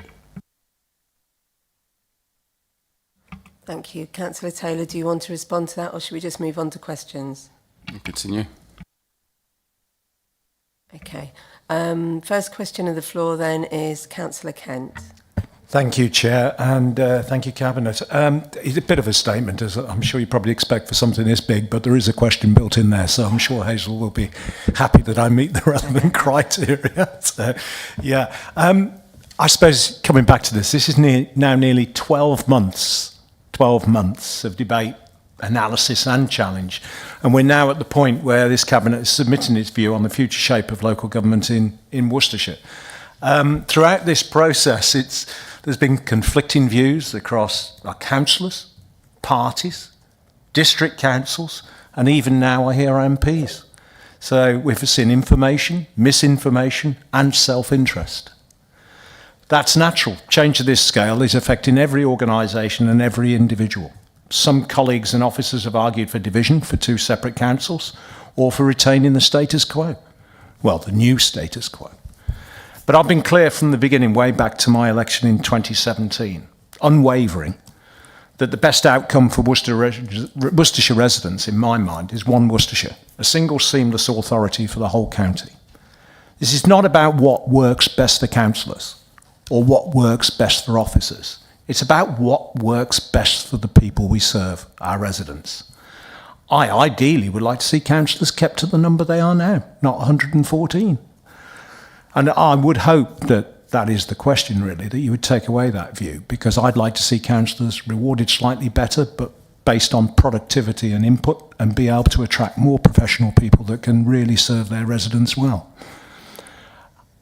Thank you. Councillor Taylor, do you want to respond to that, or should we just move on to questions? Continue. Okay. First question of the floor then is Councillor Kent. Thank you, Chair, and thank you, Cabinet. It's a bit of a statement, as I'm sure you probably expect for something this big, but there is a question built in there, so I'm sure Hazel will be happy that I meet the relevant criteria. So, yeah. I suppose, coming back to this is now nearly 12 months of debate analysis and challenge. And we're now at the point where this Cabinet is submitting its view on the future shape of local government in Worcestershire. Throughout this process, there's been conflicting views across our councillors, parties, district councils, and even now I hear MPs. So we've seen information, misinformation, and self-interest. That's natural. Change of this scale is affecting every organisation and every individual. Some colleagues and officers have argued for division for 2 separate councils or for retaining the status quo. Well, the new status quo. But I've been clear from the beginning, way back to my election in 2017, unwavering, that the best outcome for Worcestershire residents, in my mind, is one Worcestershire, a single seamless authority for the whole county. This is not about what works best for councillors or what works best for officers. It's about what works best for the people we serve, our residents. I ideally would like to see councillors kept at the number they are now, not 114. And I would hope that that is the question, really, that you would take away that view, because I'd like to see councillors rewarded slightly better, but based on productivity and input, and be able to attract more professional people that can really serve their residents well.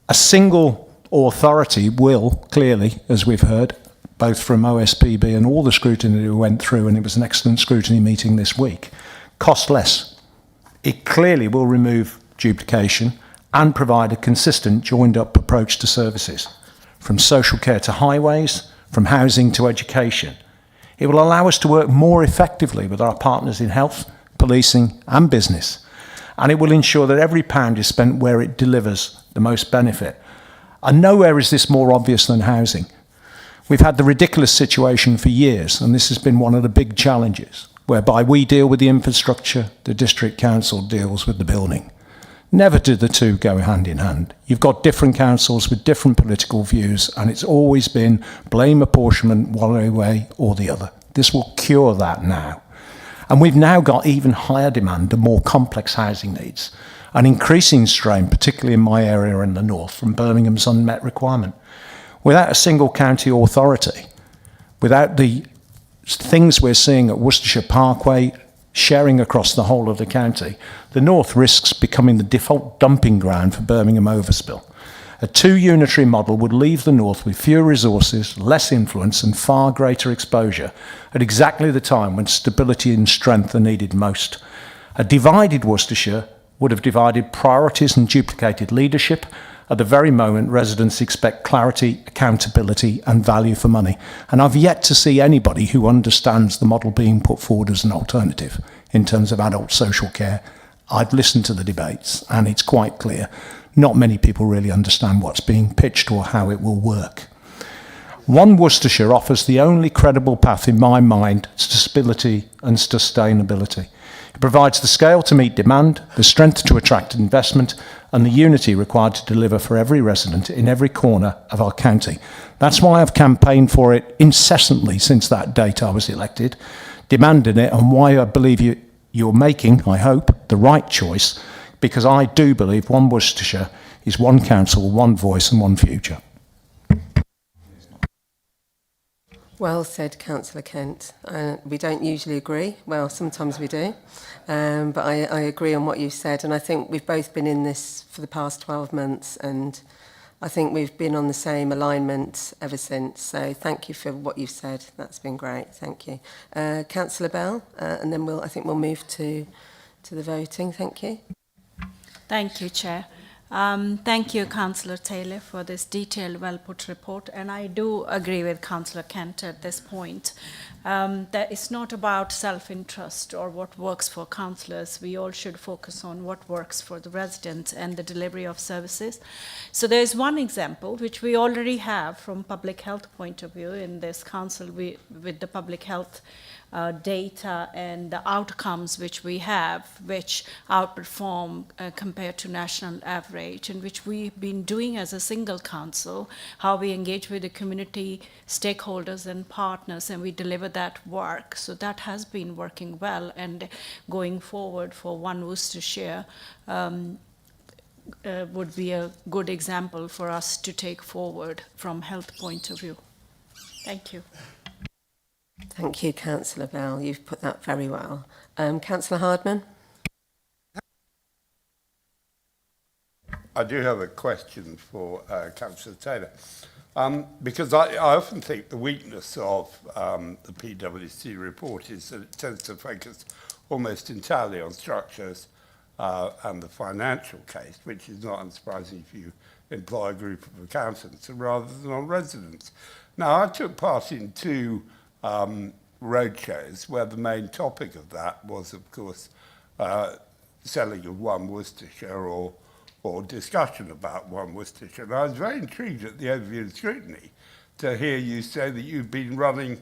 A single authority will, clearly, as we've heard, both from OSPB and all the scrutiny we went through, and it was an excellent scrutiny meeting this week, cost less. It clearly will remove duplication and provide a consistent, joined-up approach to services, from social care to highways, from housing to education. It will allow us to work more effectively with our partners in health, policing and business, and it will ensure that every pound is spent where it delivers the most benefit. And nowhere is this more obvious than housing. We've had the ridiculous situation for years, and this has been one of the big challenges, whereby we deal with the infrastructure, the district council deals with the building. Never do the two go hand in hand. You've got different councils with different political views, and it's always been blame apportionment one way or the other. This will cure that now. And we've now got even higher demand and more complex housing needs, an increasing strain, particularly in my area in the north, from Birmingham's unmet requirement. Without a single county authority, without the things we're seeing at Worcestershire Parkway, sharing across the whole of the county, the north risks becoming the default dumping ground for Birmingham overspill. A 2-unitary model would leave the north with fewer resources, less influence and far greater exposure at exactly the time when stability and strength are needed most. A divided Worcestershire would have divided priorities and duplicated leadership at the very moment residents expect clarity, accountability and value for money. And I've yet to see anybody who understands the model being put forward as an alternative in terms of adult social care. I've listened to the debates and it's quite clear not many people really understand what's being pitched or how it will work. One Worcestershire offers the only credible path in my mind to stability and sustainability. It provides the scale to meet demand, the strength to attract investment, and the unity required to deliver for every resident in every corner of our county. That's why I've campaigned for it incessantly since that date I was elected, demanding it, and why I believe you're making, I hope, the right choice, because I do believe one Worcestershire is one council, one voice and one future. Well said, Councillor Kent. We don't usually agree. Well, sometimes we do. But I agree on what you said. And I think we've both been in this for the past 12 months. And I think we've been on the same alignment ever since. So thank you for what you've said. That's been great. Thank you. Councillor Bell, and then I think we'll move to the voting. Thank you. Thank you, Chair. Thank you, Councillor Taylor, for this detailed, well-put report. And I do agree with Councillor Kent at this point. That it's not about self-interest or what works for councillors. We all should focus on what works for the residents and the delivery of services. So there's one example which we already have from public health point of view in this council with the public health data and the outcomes which we have, which outperform compared to national average, and which we've been doing as a single council, how we engage with the community stakeholders and partners, and we deliver that work. So that has been working well, and going forward for one Worcestershire would be a good example for us to take forward from health point of view. Thank you. Thank you, Councillor Bell. You've put that very well. Councillor Hardman? I do have a question for Councillor Taylor. Because I often think the weakness of the PwC report is that it tends to focus almost entirely on structures and the financial case, which is not unsurprising if you employ a group of accountants rather than on residents. Now, I took part in two roadshows where the main topic of that was, of course, selling of One Worcestershire or discussion about One Worcestershire. And I was very intrigued at the overview and scrutiny to hear you say that you've been running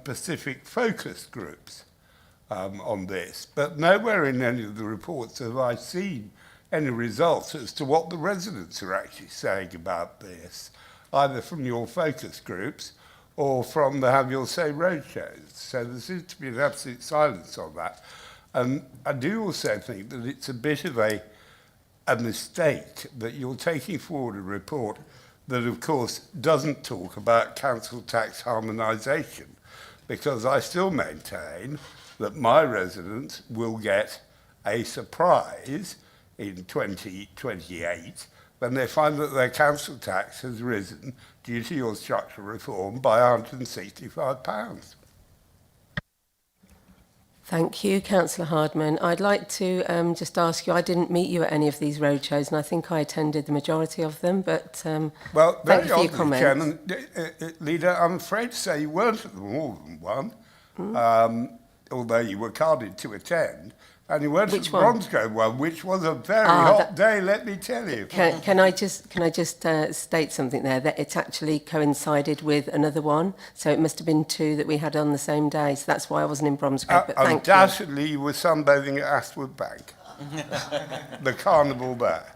Pacific focus groups on this, but nowhere in any of the reports have I seen any results as to what the residents are actually saying about this, either from your focus groups or from the Have Your Say roadshows. So there seems to be an absolute silence on that. And I do also think that it's a bit of a mistake that you're taking forward a report that, of course, doesn't talk about council tax harmonisation, because I still maintain that my residents will get a surprise in 2028 when they find that their council tax has risen due to your structural reform by £165. Thank you, Councillor Hardman. I'd like to just ask you, I didn't meet you at any of these roadshows, and I think I attended the majority of them, but well, thank very you for your oddly, comments. Chairman, Leader, I'm afraid to say you weren't at more than one, although you were carded to attend. And you went to the Bromsgrove one, which was a very hot day, let me tell you. Can I just state something there, that it actually coincided with another one, so it must have been two that we had on the same day, so that's why I wasn't in Bromsgrove, but thank you. Undoubtedly, you were sunbathing at Astwood Bank, the carnival there.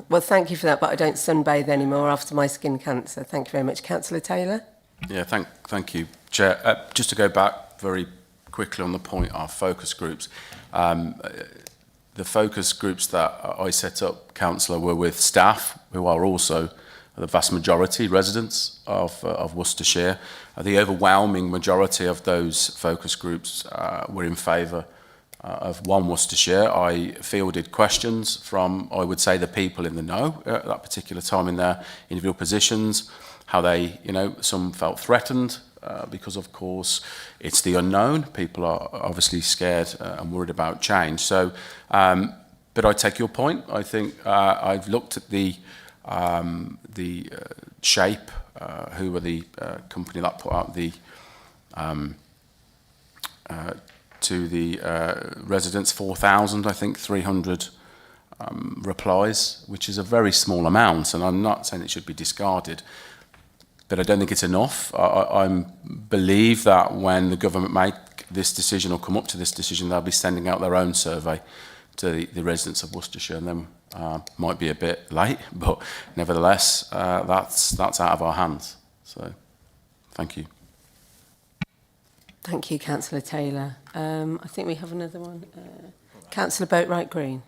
Well, thank you for that, but I don't sunbathe anymore after my skin cancer. Thank you very much. Councillor Taylor? Yeah, thank you, Chair. Just to go back very quickly on the point of focus groups, the focus groups that I set up, Councillor, were with staff who are also the vast majority residents of Worcestershire. The overwhelming majority of those focus groups were in favour of One Worcestershire. I fielded questions from, I would say, the people in the know at that particular time in their individual positions, how they, some felt threatened, because of course it's the unknown. People are obviously scared and worried about change. So, but I take your point. I think I've looked at the Shape, who were the company that put out the to the residents 4,000, I think 300 replies, which is a very small amount, and I'm not saying it should be discarded. But I don't think it's enough. I believe that when the government make this decision or come up to this decision, they'll be sending out their own survey to the residents of Worcestershire, and then might be a bit late, but nevertheless, that's out of our hands. So, thank you. Thank you, Councillor Taylor. I think we have another one. Councillor Boatwright Green.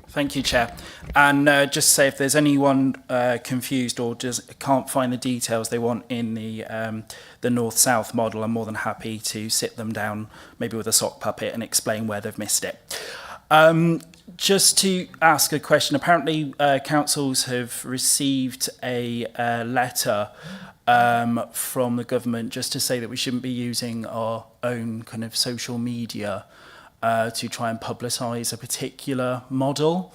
Thank you, Chair. And just say if there's anyone confused or can't find the details they want in the North-South model, I'm more than happy to sit them down, maybe with a sock puppet, and explain where they've missed it. Just to ask a question, apparently councils have received a letter from the government just to say that we shouldn't be using our own kind of social media to try and publicise a particular model.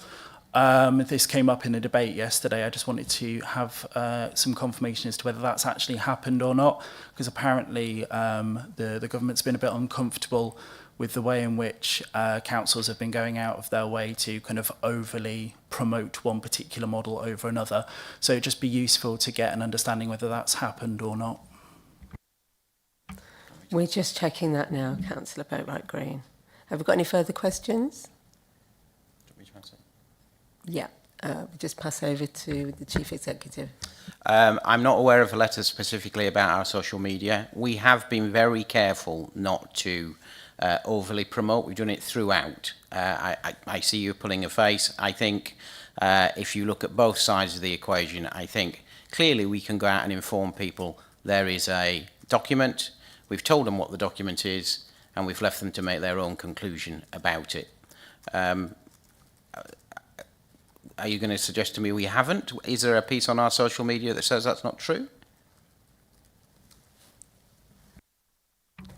This came up in a debate yesterday. I just wanted to have some confirmation as to whether that's actually happened or not, because apparently the government's been a bit uncomfortable with the way in which councils have been going out of their way to kind of overly promote one particular model over another. So it'd just be useful to get an understanding whether that's happened or not. We're just checking that now, Councillor Boatwright Green. Have we got any further questions? Yeah, we'll just pass over to the Chief Executive. I'm not aware of a letter specifically about our social media. We have been very careful not to overly promote. We've done it throughout. I see you pulling a face. I think if you look at both sides of the equation, I think clearly we can go out and inform people there is a document We've told them what the document is, and we've left them to make their own conclusion about it. Are you going to suggest to me we haven't? Is there a piece on our social media that says that's not true?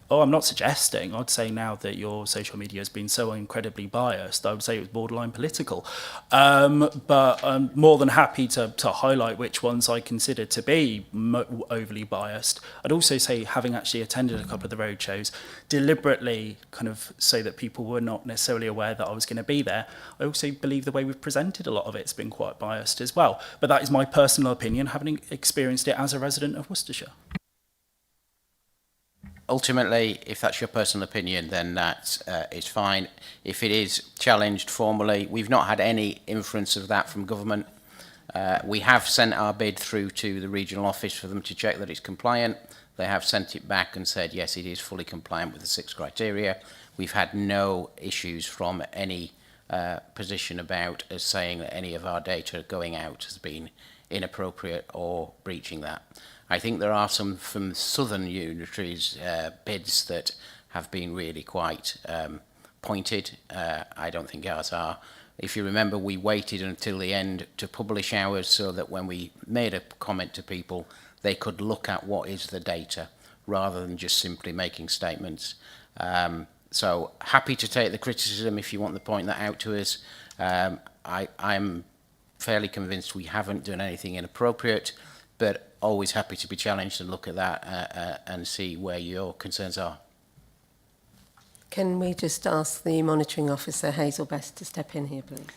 Oh, I'm not suggesting. I'd say now that your social media has been so incredibly biased, I would say it was borderline political. But I'm more than happy to highlight which ones I consider to be overly biased. I'd also say, having actually attended a couple of the road shows, deliberately kind of so that people were not necessarily aware that I was going to be there, I also believe the way we've presented a lot of it's been quite biased as well. But that is my personal opinion, having experienced it as a resident of Worcestershire. Ultimately, if that's your personal opinion, then that is fine. If it is challenged formally, we've not had any inference of that from government. We have sent our bid through to the regional office for them to check that it's compliant. They have sent it back and said, yes, it is fully compliant with the 6 criteria. We've had no issues from any position about us saying that any of our data going out has been inappropriate or breaching that. I think there are some from southern unitaries bids that have been really quite pointed. I don't think ours are. If you remember, we waited until the end to publish ours so that when we made a comment to people, they could look at what is the data rather than just simply making statements. So happy to take the criticism if you want to point that out to us. I'm fairly convinced we haven't done anything inappropriate, but always happy to be challenged and look at that and see where your concerns are. Can we just ask the monitoring officer, Hazel Best, to step in here, please?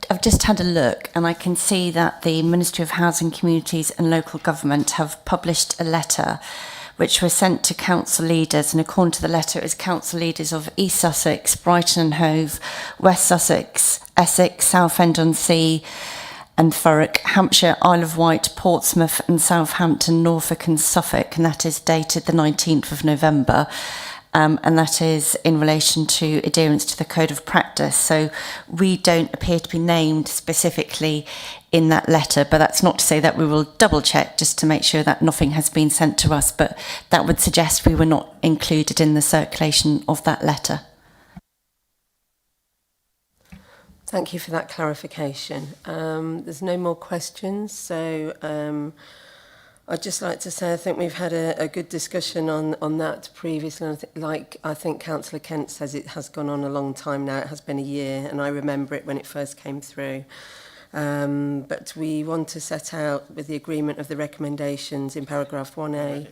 I've just had a look, and I can see that the Ministry of Housing, Communities and Local Government have published a letter which was sent to council leaders, and according to the letter it was council leaders of East Sussex, Brighton and Hove, West Sussex, Essex, Southend-on-Sea and Thurrock, Hampshire, Isle of Wight, Portsmouth and Southampton, Norfolk and Suffolk, and that is dated the 19th of November. And that is in relation to adherence to the Code of Practice. So we don't appear to be named specifically in that letter, but that's not to say that we will double check just to make sure that nothing has been sent to us, but that would suggest we were not included in the circulation of that letter. Thank you for that clarification. There's no more questions, so I'd just like to say I think we've had a good discussion on that previously. And I think Councillor Kent says, it has gone on a long time now. It has been a year, and I remember it when it first came through. But we want to set out with the agreement of the recommendations in paragraph 1A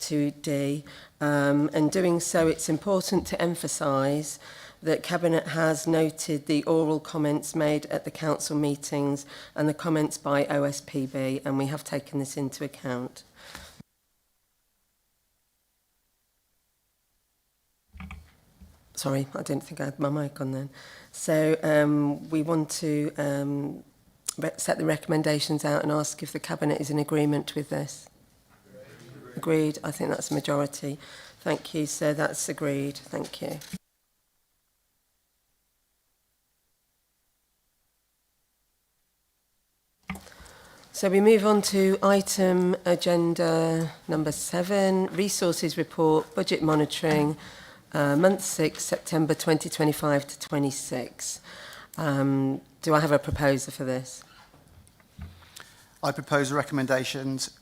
to D. And doing so, it's important to emphasise that Cabinet has noted the oral comments made at the council meetings and the comments by OSPB, and we have taken this into account. Sorry, I didn't think I had my mic on then. So we want to set the recommendations out and ask if the Cabinet is in agreement with this. Agreed. I think that's a majority. Thank you. So that's agreed. Thank you. So we move on to item agenda number 7, Resources Report, Budget Monitoring, month 6, September 2025 to 26. Do I have a proposer for this? I propose recommendations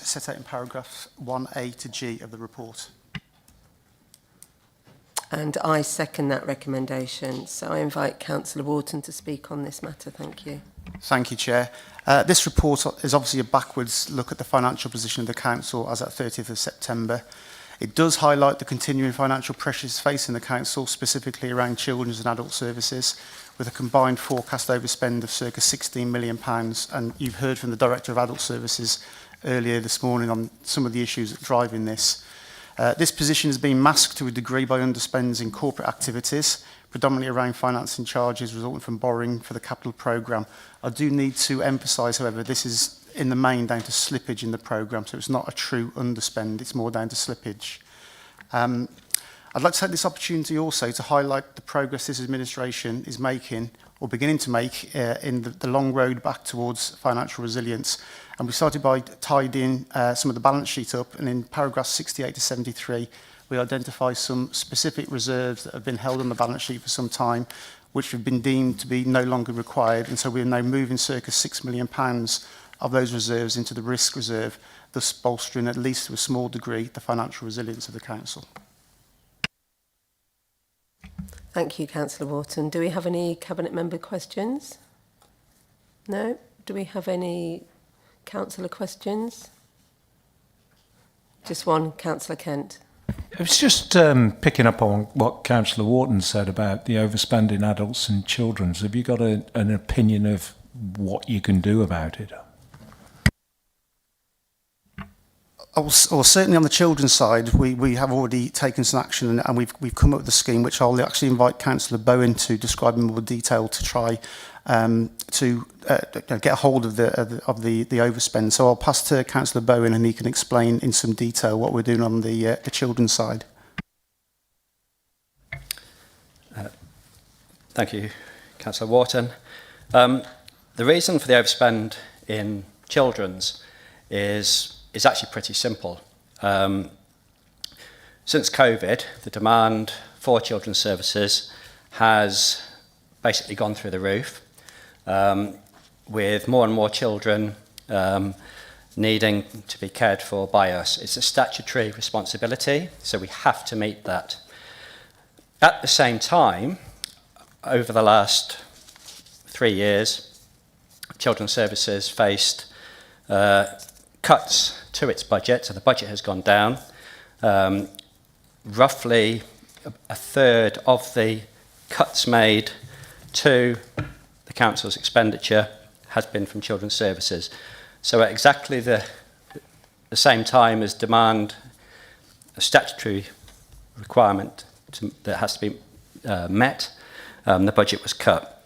set out in paragraphs 1A to G of the report. And I second that recommendation. So I invite Councillor Wharton to speak on this matter. Thank you. Thank you, Chair. This report is obviously a backwards look at the financial position of the Council as at 30th of September. It does highlight the continuing financial pressures facing the Council, specifically around children's and adult services, with a combined forecast overspend of circa £16 million. And you've heard from the Director of Adult Services earlier this morning on some of the issues that are driving this. This position has been masked to a degree by underspends in corporate activities, predominantly around financing charges resulting from borrowing for the capital programme. I do need to emphasise, however, this is in the main down to slippage in the programme, so it's not a true underspend, it's more down to slippage. I'd like to take this opportunity also to highlight the progress this administration is making or beginning to make in the long road back towards financial resilience. And we started by tidying some of the balance sheet up, and in paragraphs 68 to 73, we identify some specific reserves that have been held on the balance sheet for some time, which have been deemed to be no longer required. And so we're now moving circa £6 million of those reserves into the risk reserve, thus bolstering, at least to a small degree, the financial resilience of the council. Thank you, Councillor Wharton. Do we have any Cabinet member questions? No? Do we have any councillor questions? Just one, Councillor Kent. It was just picking up on what Councillor Wharton said about the overspending adults and children. Have you got an opinion of what you can do about it? Or certainly on the children's side, we have already taken some action, and we've come up with a scheme which I'll actually invite Councillor Bowen to describe in more detail to try to get a hold of the overspend. So I'll pass to Councillor Bowen, and he can explain in some detail what we're doing on the children's side. Thank you, Councillor Wharton. The reason for the overspend in children's is actually pretty simple. Since COVID, the demand for children's services has basically gone through the roof, with more and more children needing to be cared for by us. It's a statutory responsibility, so we have to meet that. At the same time, over the last 3 years, Children's Services faced cuts to its budget, so the budget has gone down. Roughly a third of the cuts made to the council's expenditure has been from Children's Services. So at exactly the same time as demand, a statutory requirement that has to be met, the budget was cut.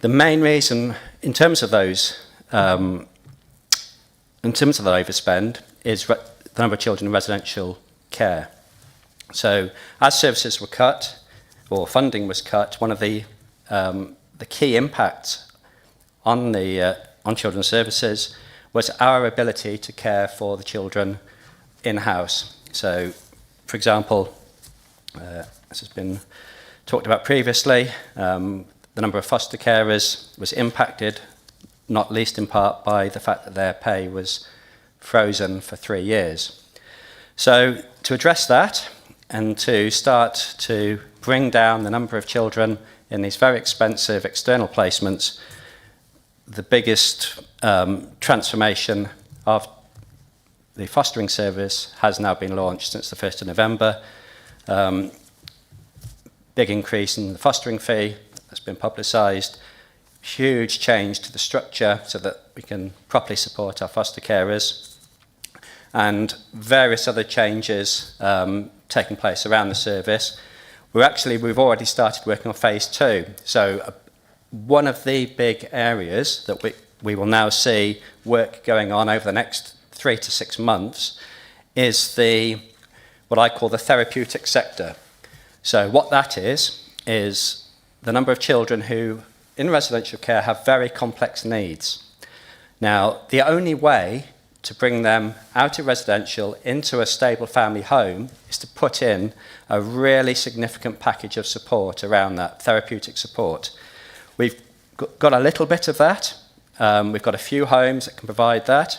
The main reason, in terms of those, in terms of the overspend, is the number of children in residential care. So, as services were cut, or funding was cut, one of the key impacts on children's services was our ability to care for the children in-house. So, for example, this has been talked about previously, the number of foster carers was impacted, not least in part by the fact that their pay was frozen for 3 years. So to address that and to start to bring down the number of children in these very expensive external placements, the biggest transformation of the fostering service has now been launched since the 1st of November. Big increase in the fostering fee that's been publicised. Huge change to the structure so that we can properly support our foster carers, and various other changes taking place around the service. We've already started working on phase 2. So one of the big areas that we will now see work going on over the next 3 to 6 months is what I call the therapeutic sector. So what that is the number of children who in residential care have very complex needs. Now, the only way to bring them out of residential into a stable family home is to put in a really significant package of support around that, therapeutic support. We've got a little bit of that. We've got a few homes that can provide that,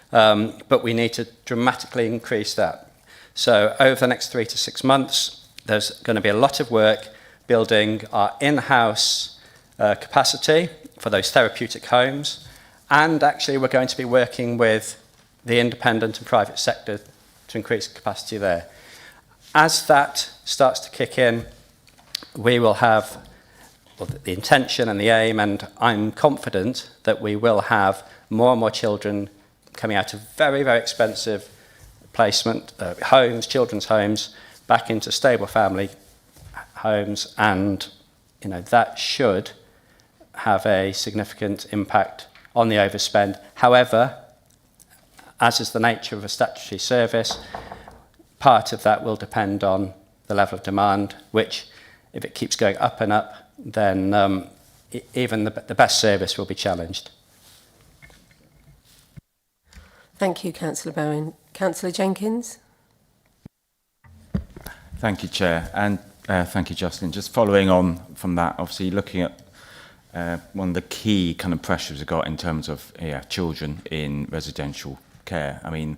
but we need to dramatically increase that. So over the next 3 to 6 months, there's going to be a lot of work building our in-house capacity for those therapeutic homes, and actually we're going to be working with the independent and private sector to increase capacity there. As that starts to kick in, we will have the intention and the aim, and I'm confident that we will have more and more children coming out of very, very expensive placement homes, children's homes, back into stable family homes, and that should have a significant impact on the overspend. However, as is the nature of a statutory service, part of that will depend on the level of demand, which, if it keeps going up and up, then even the best service will be challenged. Thank you, Councillor Bowen. Councillor Jenkins? Thank you, Chair, and thank you, Justin. Just following on from that, obviously looking at one of the key kind of pressures we've got in terms of children in residential care. I mean,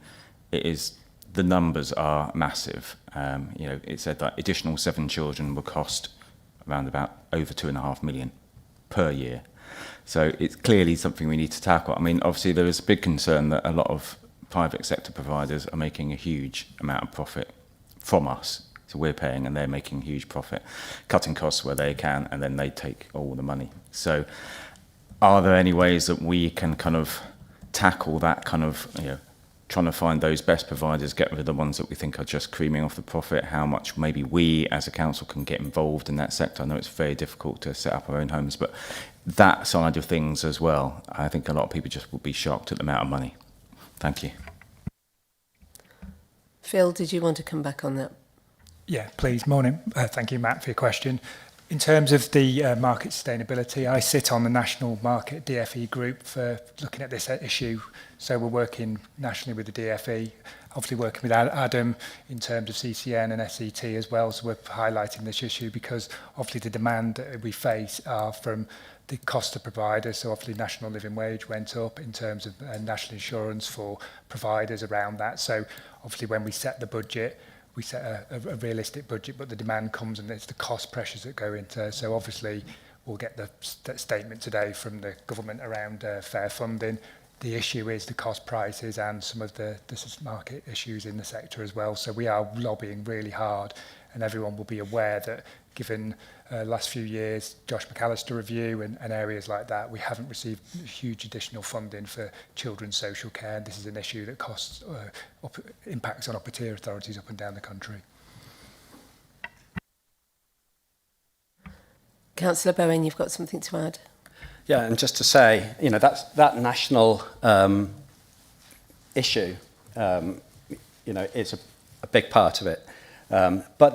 the numbers are massive. It said that additional 7 children will cost around about over 2.5 million per year. So it's clearly something we need to tackle. I mean, obviously there is a big concern that a lot of private sector providers are making a huge amount of profit from us. So we're paying and they're making a huge profit, cutting costs where they can, and then they take all the money. So are there any ways that we can kind of tackle that kind of, trying to find those best providers, get rid of the ones that we think are just creaming off the profit, how much maybe we as a council can get involved in that sector? I know it's very difficult to set up our own homes, but that side of things as well, I think a lot of people just will be shocked at the amount of money. Thank you. Phil, did you want to come back on that? Yeah, please. Morning. Thank you, Matt, for your question. In terms of the market sustainability, I sit on the National Market DFE group for looking at this issue. So we're working nationally with the DFE, obviously working with Adam in terms of CCN and SET as well. So we're highlighting this issue because obviously the demand that we face are from the cost of providers. So obviously national living wage went up in terms of national insurance for providers around that. So obviously when we set the budget, we set a realistic budget, but the demand comes and it's the cost pressures that go into. So obviously we'll get the statement today from the government around fair funding. The issue is the cost prices and some of the market issues in the sector as well. So we are lobbying really hard, and everyone will be aware that given last few years, Josh McAllister review and areas like that, we haven't received huge additional funding for children's social care. And this is an issue that impacts on upper tier authorities up and down the country. Councillor Bowen, you've got something to add? Yeah, and just to say, that national issue, is a big part of it. But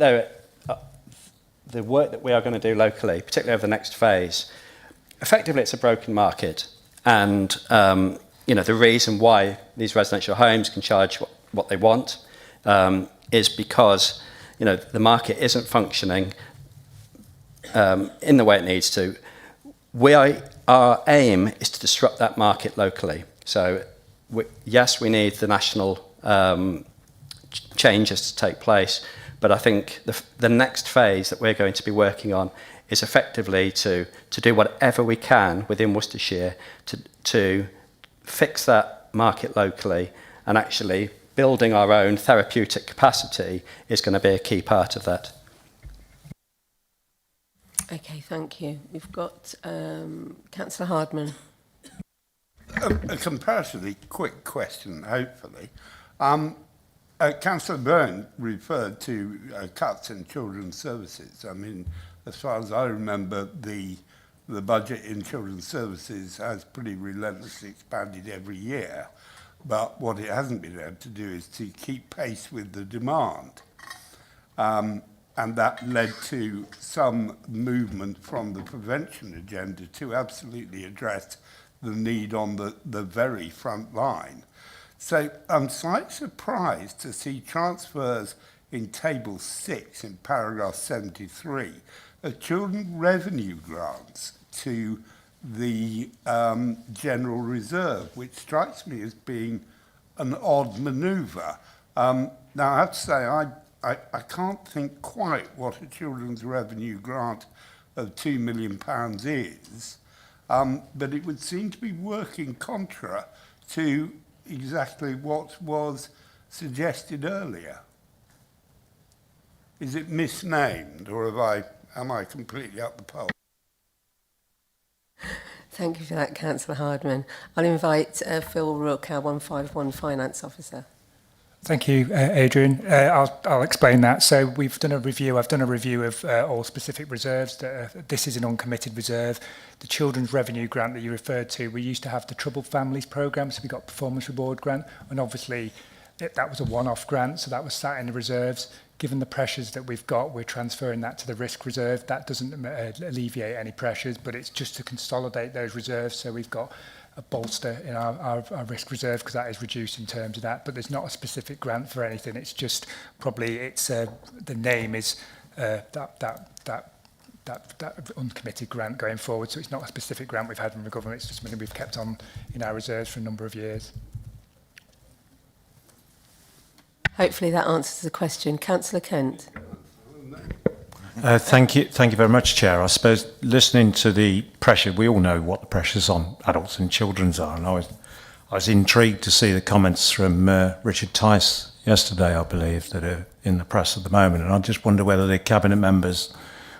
the work that we are going to do locally, particularly over the next phase, effectively it's a broken market. And, the reason why these residential homes can charge what they want is because, the market isn't functioning in the way it needs to. Our aim is to disrupt that market locally. So, yes, we need the national changes to take place, but I think the next phase that we're going to be working on is effectively to do whatever we can within Worcestershire to fix that market locally, and actually building our own therapeutic capacity is going to be a key part of that. Okay, thank you. We've got Councillor Hardman. A comparatively quick question, hopefully. Councillor Byrne referred to cuts in children's services. I mean, as far as I remember, the budget in children's services has pretty relentlessly expanded every year. But what it hasn't been able to do is to keep pace with the demand. And that led to some movement from the prevention agenda to absolutely address the need on the very front line. So I'm slightly surprised to see transfers in Table 6 in paragraph 73 of children revenue grants to the General Reserve, which strikes me as being an odd manoeuvre. Now, I have to say, I can't think quite what a children's revenue grant of £2 million is, but it would seem to be working contra to exactly what was suggested earlier. Is it misnamed, or am I completely up the pole? Thank you for that, Councillor Hardman. I'll invite Phil Rook, our 151 Finance Officer. Thank you, Adrian. I'll explain that. So we've done a review. I've done a review of all specific reserves. This is an uncommitted reserve. The children's revenue grant that you referred to, we used to have the Troubled Families programme, so we got performance reward grant, and obviously That was a one-off grant, so that was sat in the reserves. Given the pressures that we've got, we're transferring that to the risk reserve. That doesn't alleviate any pressures, but it's just to consolidate those reserves. So we've got a bolster in our risk reserve because that is reduced in terms of that. But there's not a specific grant for anything. It's just probably the name is that uncommitted grant going forward. So it's not a specific grant we've had from the government. It's just something we've kept on in our reserves for a number of years. Hopefully that answers the question. Councillor Kent. Thank you very much, Chair. I suppose listening to the pressure, we all know what the pressures on adults and children's are, and I was intrigued to see the comments from Richard Tice yesterday, I believe, that are in the press at the moment, and I just wonder whether the Cabinet members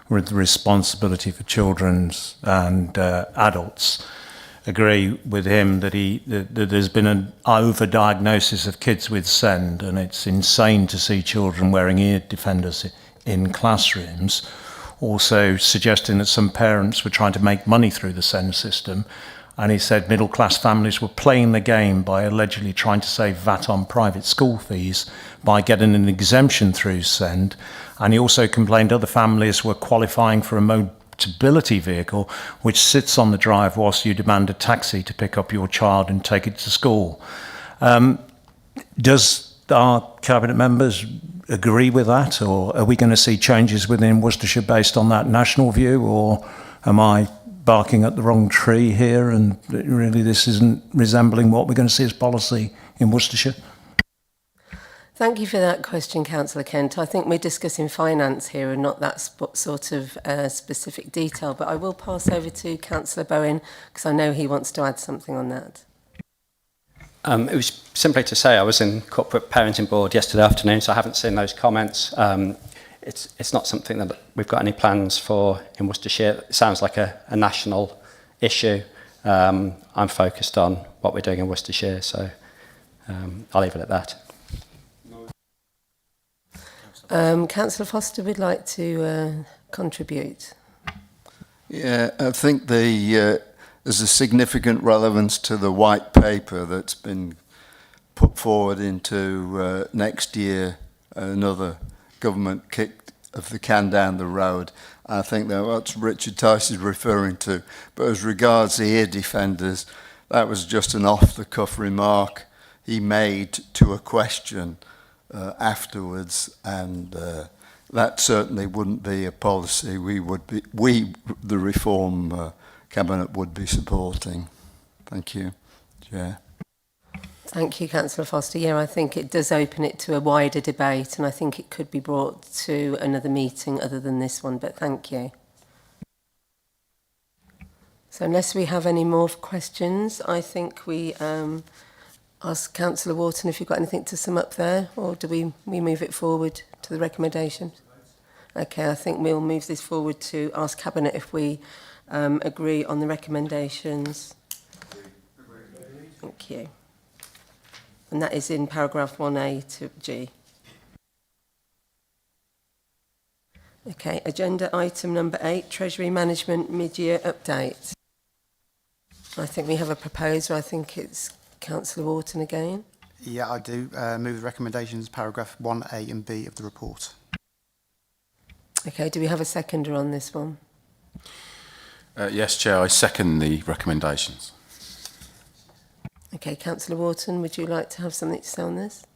with the responsibility for children's and adults agree with him that that there's been an overdiagnosis of kids with SEND, and it's insane to see children wearing ear defenders in classrooms. Also suggesting that some parents were trying to make money through the SEND system, and he said middle-class families were playing the game by allegedly trying to save VAT on private school fees by getting an exemption through SEND, and he also complained other families were qualifying for a mobility vehicle which sits on the drive whilst you demand a taxi to pick up your child and take it to school. Does our Cabinet members agree with that, or are we going to see changes within Worcestershire based on that national view, or am I barking at the wrong tree here and really this isn't resembling what we're going to see as policy in Worcestershire? Thank you for that question, Councillor Kent. I think we're discussing finance here and not that sort of specific detail, but I will pass over to Councillor Bowen because I know he wants to add something on that. It was simply to say I was in Corporate Parenting Board yesterday afternoon, so I haven't seen those comments. It's not something that we've got any plans for in Worcestershire. It sounds like a national issue. I'm focused on what we're doing in Worcestershire, so I'll leave it at that. Councillor Foster would like to contribute. Yeah, I think there's a significant relevance to the white paper that's been put forward into next year, another government kick of the can down the road. I think that's what Richard Tice is referring to. But as regards the ear defenders, that was just an off-the-cuff remark he made to a question afterwards, and that certainly wouldn't be a policy the Reform Cabinet would be supporting. Thank you, Chair. Thank you, Councillor Foster. Yeah, I think it does open it to a wider debate, and I think it could be brought to another meeting other than this one, but thank you. So unless we have any more questions, I think we ask Councillor Wharton if you've got anything to sum up there, or do we move it forward to the recommendation? Okay, I think we'll move this forward to ask Cabinet if we agree on the recommendations. Thank you. And that is in paragraph 1A to G. Okay, agenda item number 8, Treasury Management Mid-Year Update. I think we have a proposer. I think it's Councillor Wharton again. Yeah, I do. Move the recommendations, paragraph 1A and B of the report. Okay, do we have a seconder on this one? Yes, Chair, I second the recommendations. Okay, Councillor Wharton, would you like to have something to say on this?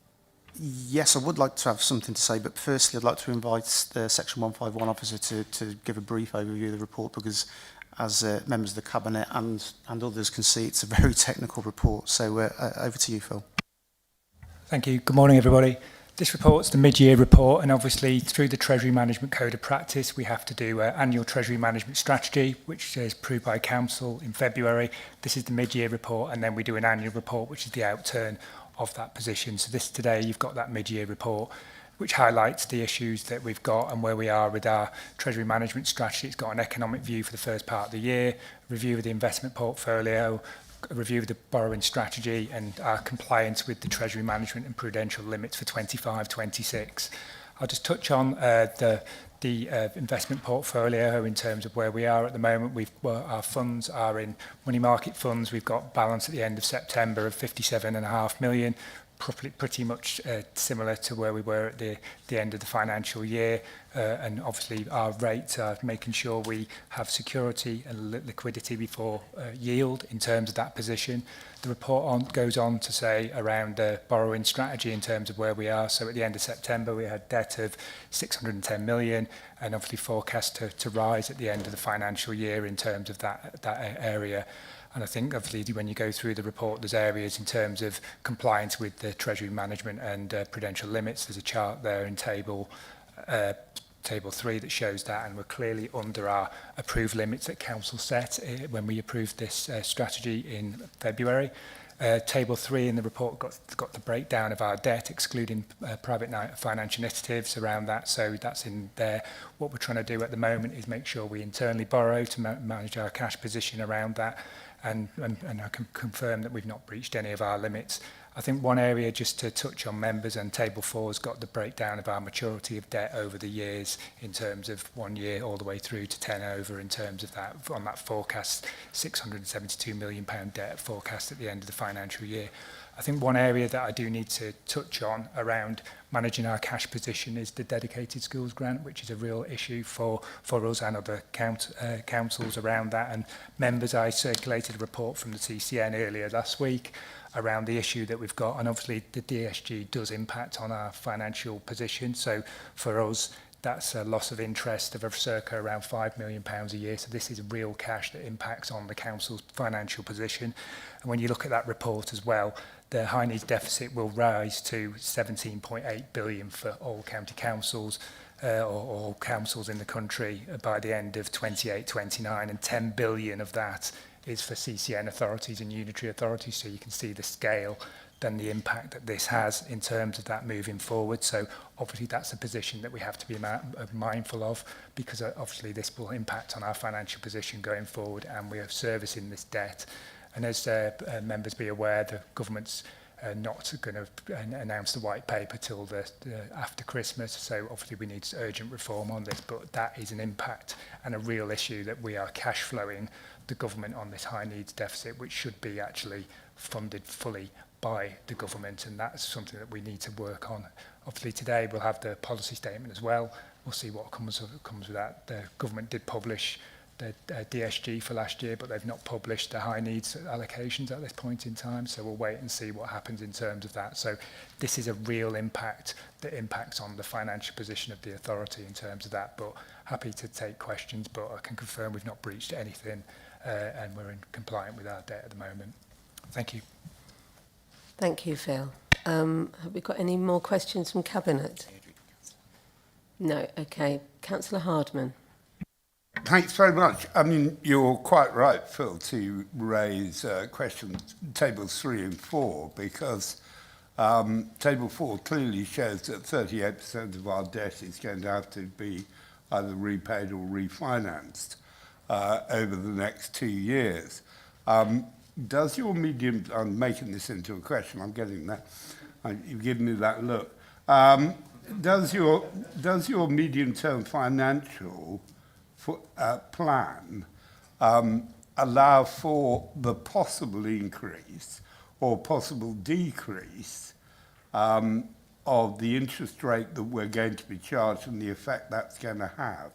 Yes, I would like to have something to say, but firstly I'd like to invite the Section 151 officer to give a brief overview of the report, because as members of the Cabinet and others can see, it's a very technical report. So over to you, Phil. Thank you. Good morning, everybody. This report's the mid-year report, and obviously through the Treasury Management Code of Practice, we have to do an annual Treasury Management Strategy, which is approved by Council in February. This is the mid-year report, and then we do an annual report, which is the outturn of that position. So this today, you've got that mid-year report, which highlights the issues that we've got and where we are with our Treasury Management Strategy. It's got an economic view for the first part of the year, a review of the investment portfolio, a review of the borrowing strategy, and our compliance with the Treasury Management and Prudential limits for 25-26. I'll just touch on the investment portfolio in terms of where we are at the moment. Our funds are in money market funds. We've got balance at the end of September of 57.5 million. pretty much similar to where we were at the end of the financial year. And obviously our rates are making sure we have security and liquidity before yield in terms of that position. The report goes on to say around the borrowing strategy in terms of where we are. So at the end of September, we had debt of 610 million and obviously forecast to rise at the end of the financial year in terms of that area. And I think obviously when you go through the report, there's areas in terms of compliance with the Treasury management and prudential limits. There's a chart there in table 3 that shows that, and we're clearly under our approved limits that Council set when we approved this strategy in February. Table 3 in the report got the breakdown of our debt, excluding private financial initiatives around that, so that's in there. What we're trying to do at the moment is make sure we internally borrow to manage our cash position around that, and I can confirm that we've not breached any of our limits. I think one area just to touch on members, and table 4 has got the breakdown of our maturity of debt over the years in terms of 1 year all the way through to 10 over in terms of that, on that forecast, £672 million debt forecast at the end of the financial year. I think one area that I do need to touch on around managing our cash position is the dedicated schools grant, which is a real issue for us and other councils around that. And members, I circulated a report from the TCN earlier last week around the issue that we've got, and obviously the DSG does impact on our financial position. So for us, that's a loss of interest of circa around £5 million a year. So this is real cash that impacts on the council's financial position. And when you look at that report as well, the high needs deficit will rise to 17.8 billion for all county councils, or all councils in the country by the end of 28-29, and 10 billion of that is for CCN authorities and unitary authorities. So you can see the scale, then the impact that this has in terms of that moving forward. So obviously that's a position that we have to be mindful of, because obviously this will impact on our financial position going forward, and we are servicing this debt. And as members be aware, the government's not going to announce the white paper till after Christmas, so obviously we need urgent reform on this, but that is an impact and a real issue that we are cash flowing the government on this high needs deficit, which should be actually funded fully by the government, and that's something that we need to work on. Obviously today we'll have the policy statement as well. We'll see what comes with that. The government did publish the DSG for last year, but they've not published the high needs allocations at this point in time, so we'll wait and see what happens in terms of that. So this is a real impact that impacts on the financial position of the authority in terms of that, but happy to take questions, but I can confirm we've not breached anything, and we're in compliant with our debt at the moment. Thank you. Thank you, Phil. Have we got any more questions from Cabinet? No. Okay. Councillor Hardman. Thanks very much. I mean, you're quite right, Phil, to raise questions tables 3 and 4, because table 4 clearly shows that 38% of our debt is going to have to be either repaid or refinanced over the next 2 years. Does your medium... I'm making this into a question, I'm getting that. You've given me that look. Does your medium-term financial plan allow for the possible increase or possible decrease of the interest rate that we're going to be charged and the effect that's going to have?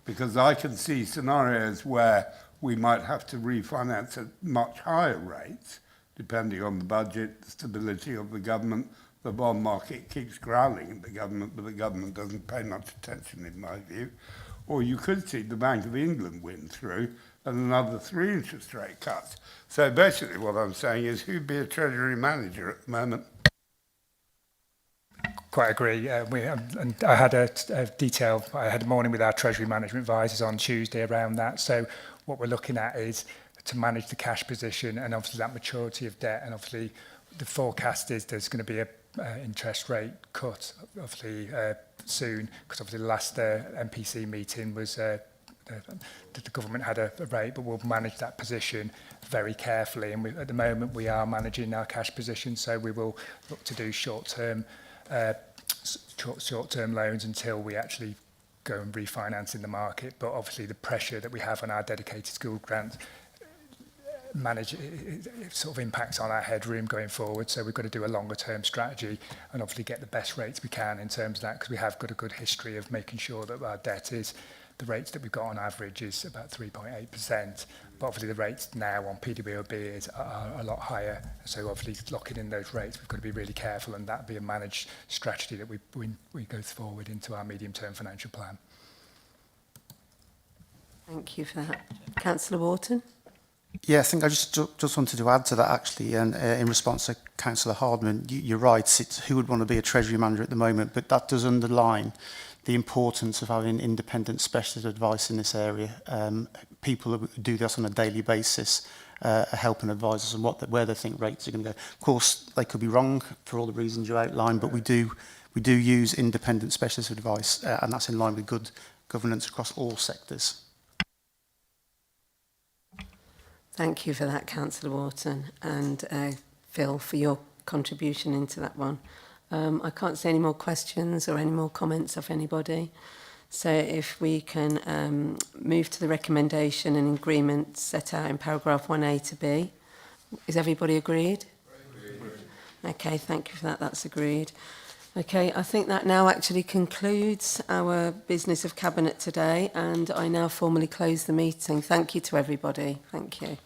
Because I can see scenarios where we might have to refinance at much higher rates, depending on the budget, the stability of the government. The bond market keeps growling at the government, but the government doesn't pay much attention, in my view. Or you could see the Bank of England win through and another 3 interest rate cuts. So basically what I'm saying is, who'd be a Treasury manager at the moment? Quite agree. And I had I had a morning with our Treasury management advisors on Tuesday around that. So what we're looking at is to manage the cash position and obviously that maturity of debt. And obviously the forecast is there's going to be a interest rate cut, obviously soon, because obviously the last MPC meeting was that the government had a rate, but we'll manage that position very carefully. And at the moment we are managing our cash position, so we will look to do short-term loans until we actually go and refinance in the market. But obviously the pressure that we have on our dedicated school grant manage it sort of impacts on our headroom going forward. So we've got to do a longer term strategy and obviously get the best rates we can in terms of that, because we have got a good history of making sure that our debt is, the rates that we've got on average is about 3.8%. But obviously the rates now on PWB are a lot higher. So obviously locking in those rates, we've got to be really careful, and that be a managed strategy that we go forward into our medium term financial plan. Thank you for that. Councillor Wharton? Yeah, I think I just wanted to add to that actually, and in response to Councillor Hardman, you're right, it's who would want to be a Treasury manager at the moment, but that does underline the importance of having independent specialist advice in this area. People who do this on a daily basis are helping advisors on where they think rates are going to go. Of course, they could be wrong for all the reasons you outlined, but we do use independent specialist advice, and that's in line with good governance across all sectors. Thank you for that, Councillor Wharton, and Phil, for your contribution into that one. I can't see any more questions or any more comments of anybody. So if we can move to the recommendation and agreement set out in paragraph 1A to B. Is everybody agreed? Okay, thank you for that. That's agreed. Okay, I think that now actually concludes our business of Cabinet today, and I now formally close the meeting. Thank you to everybody. Thank you.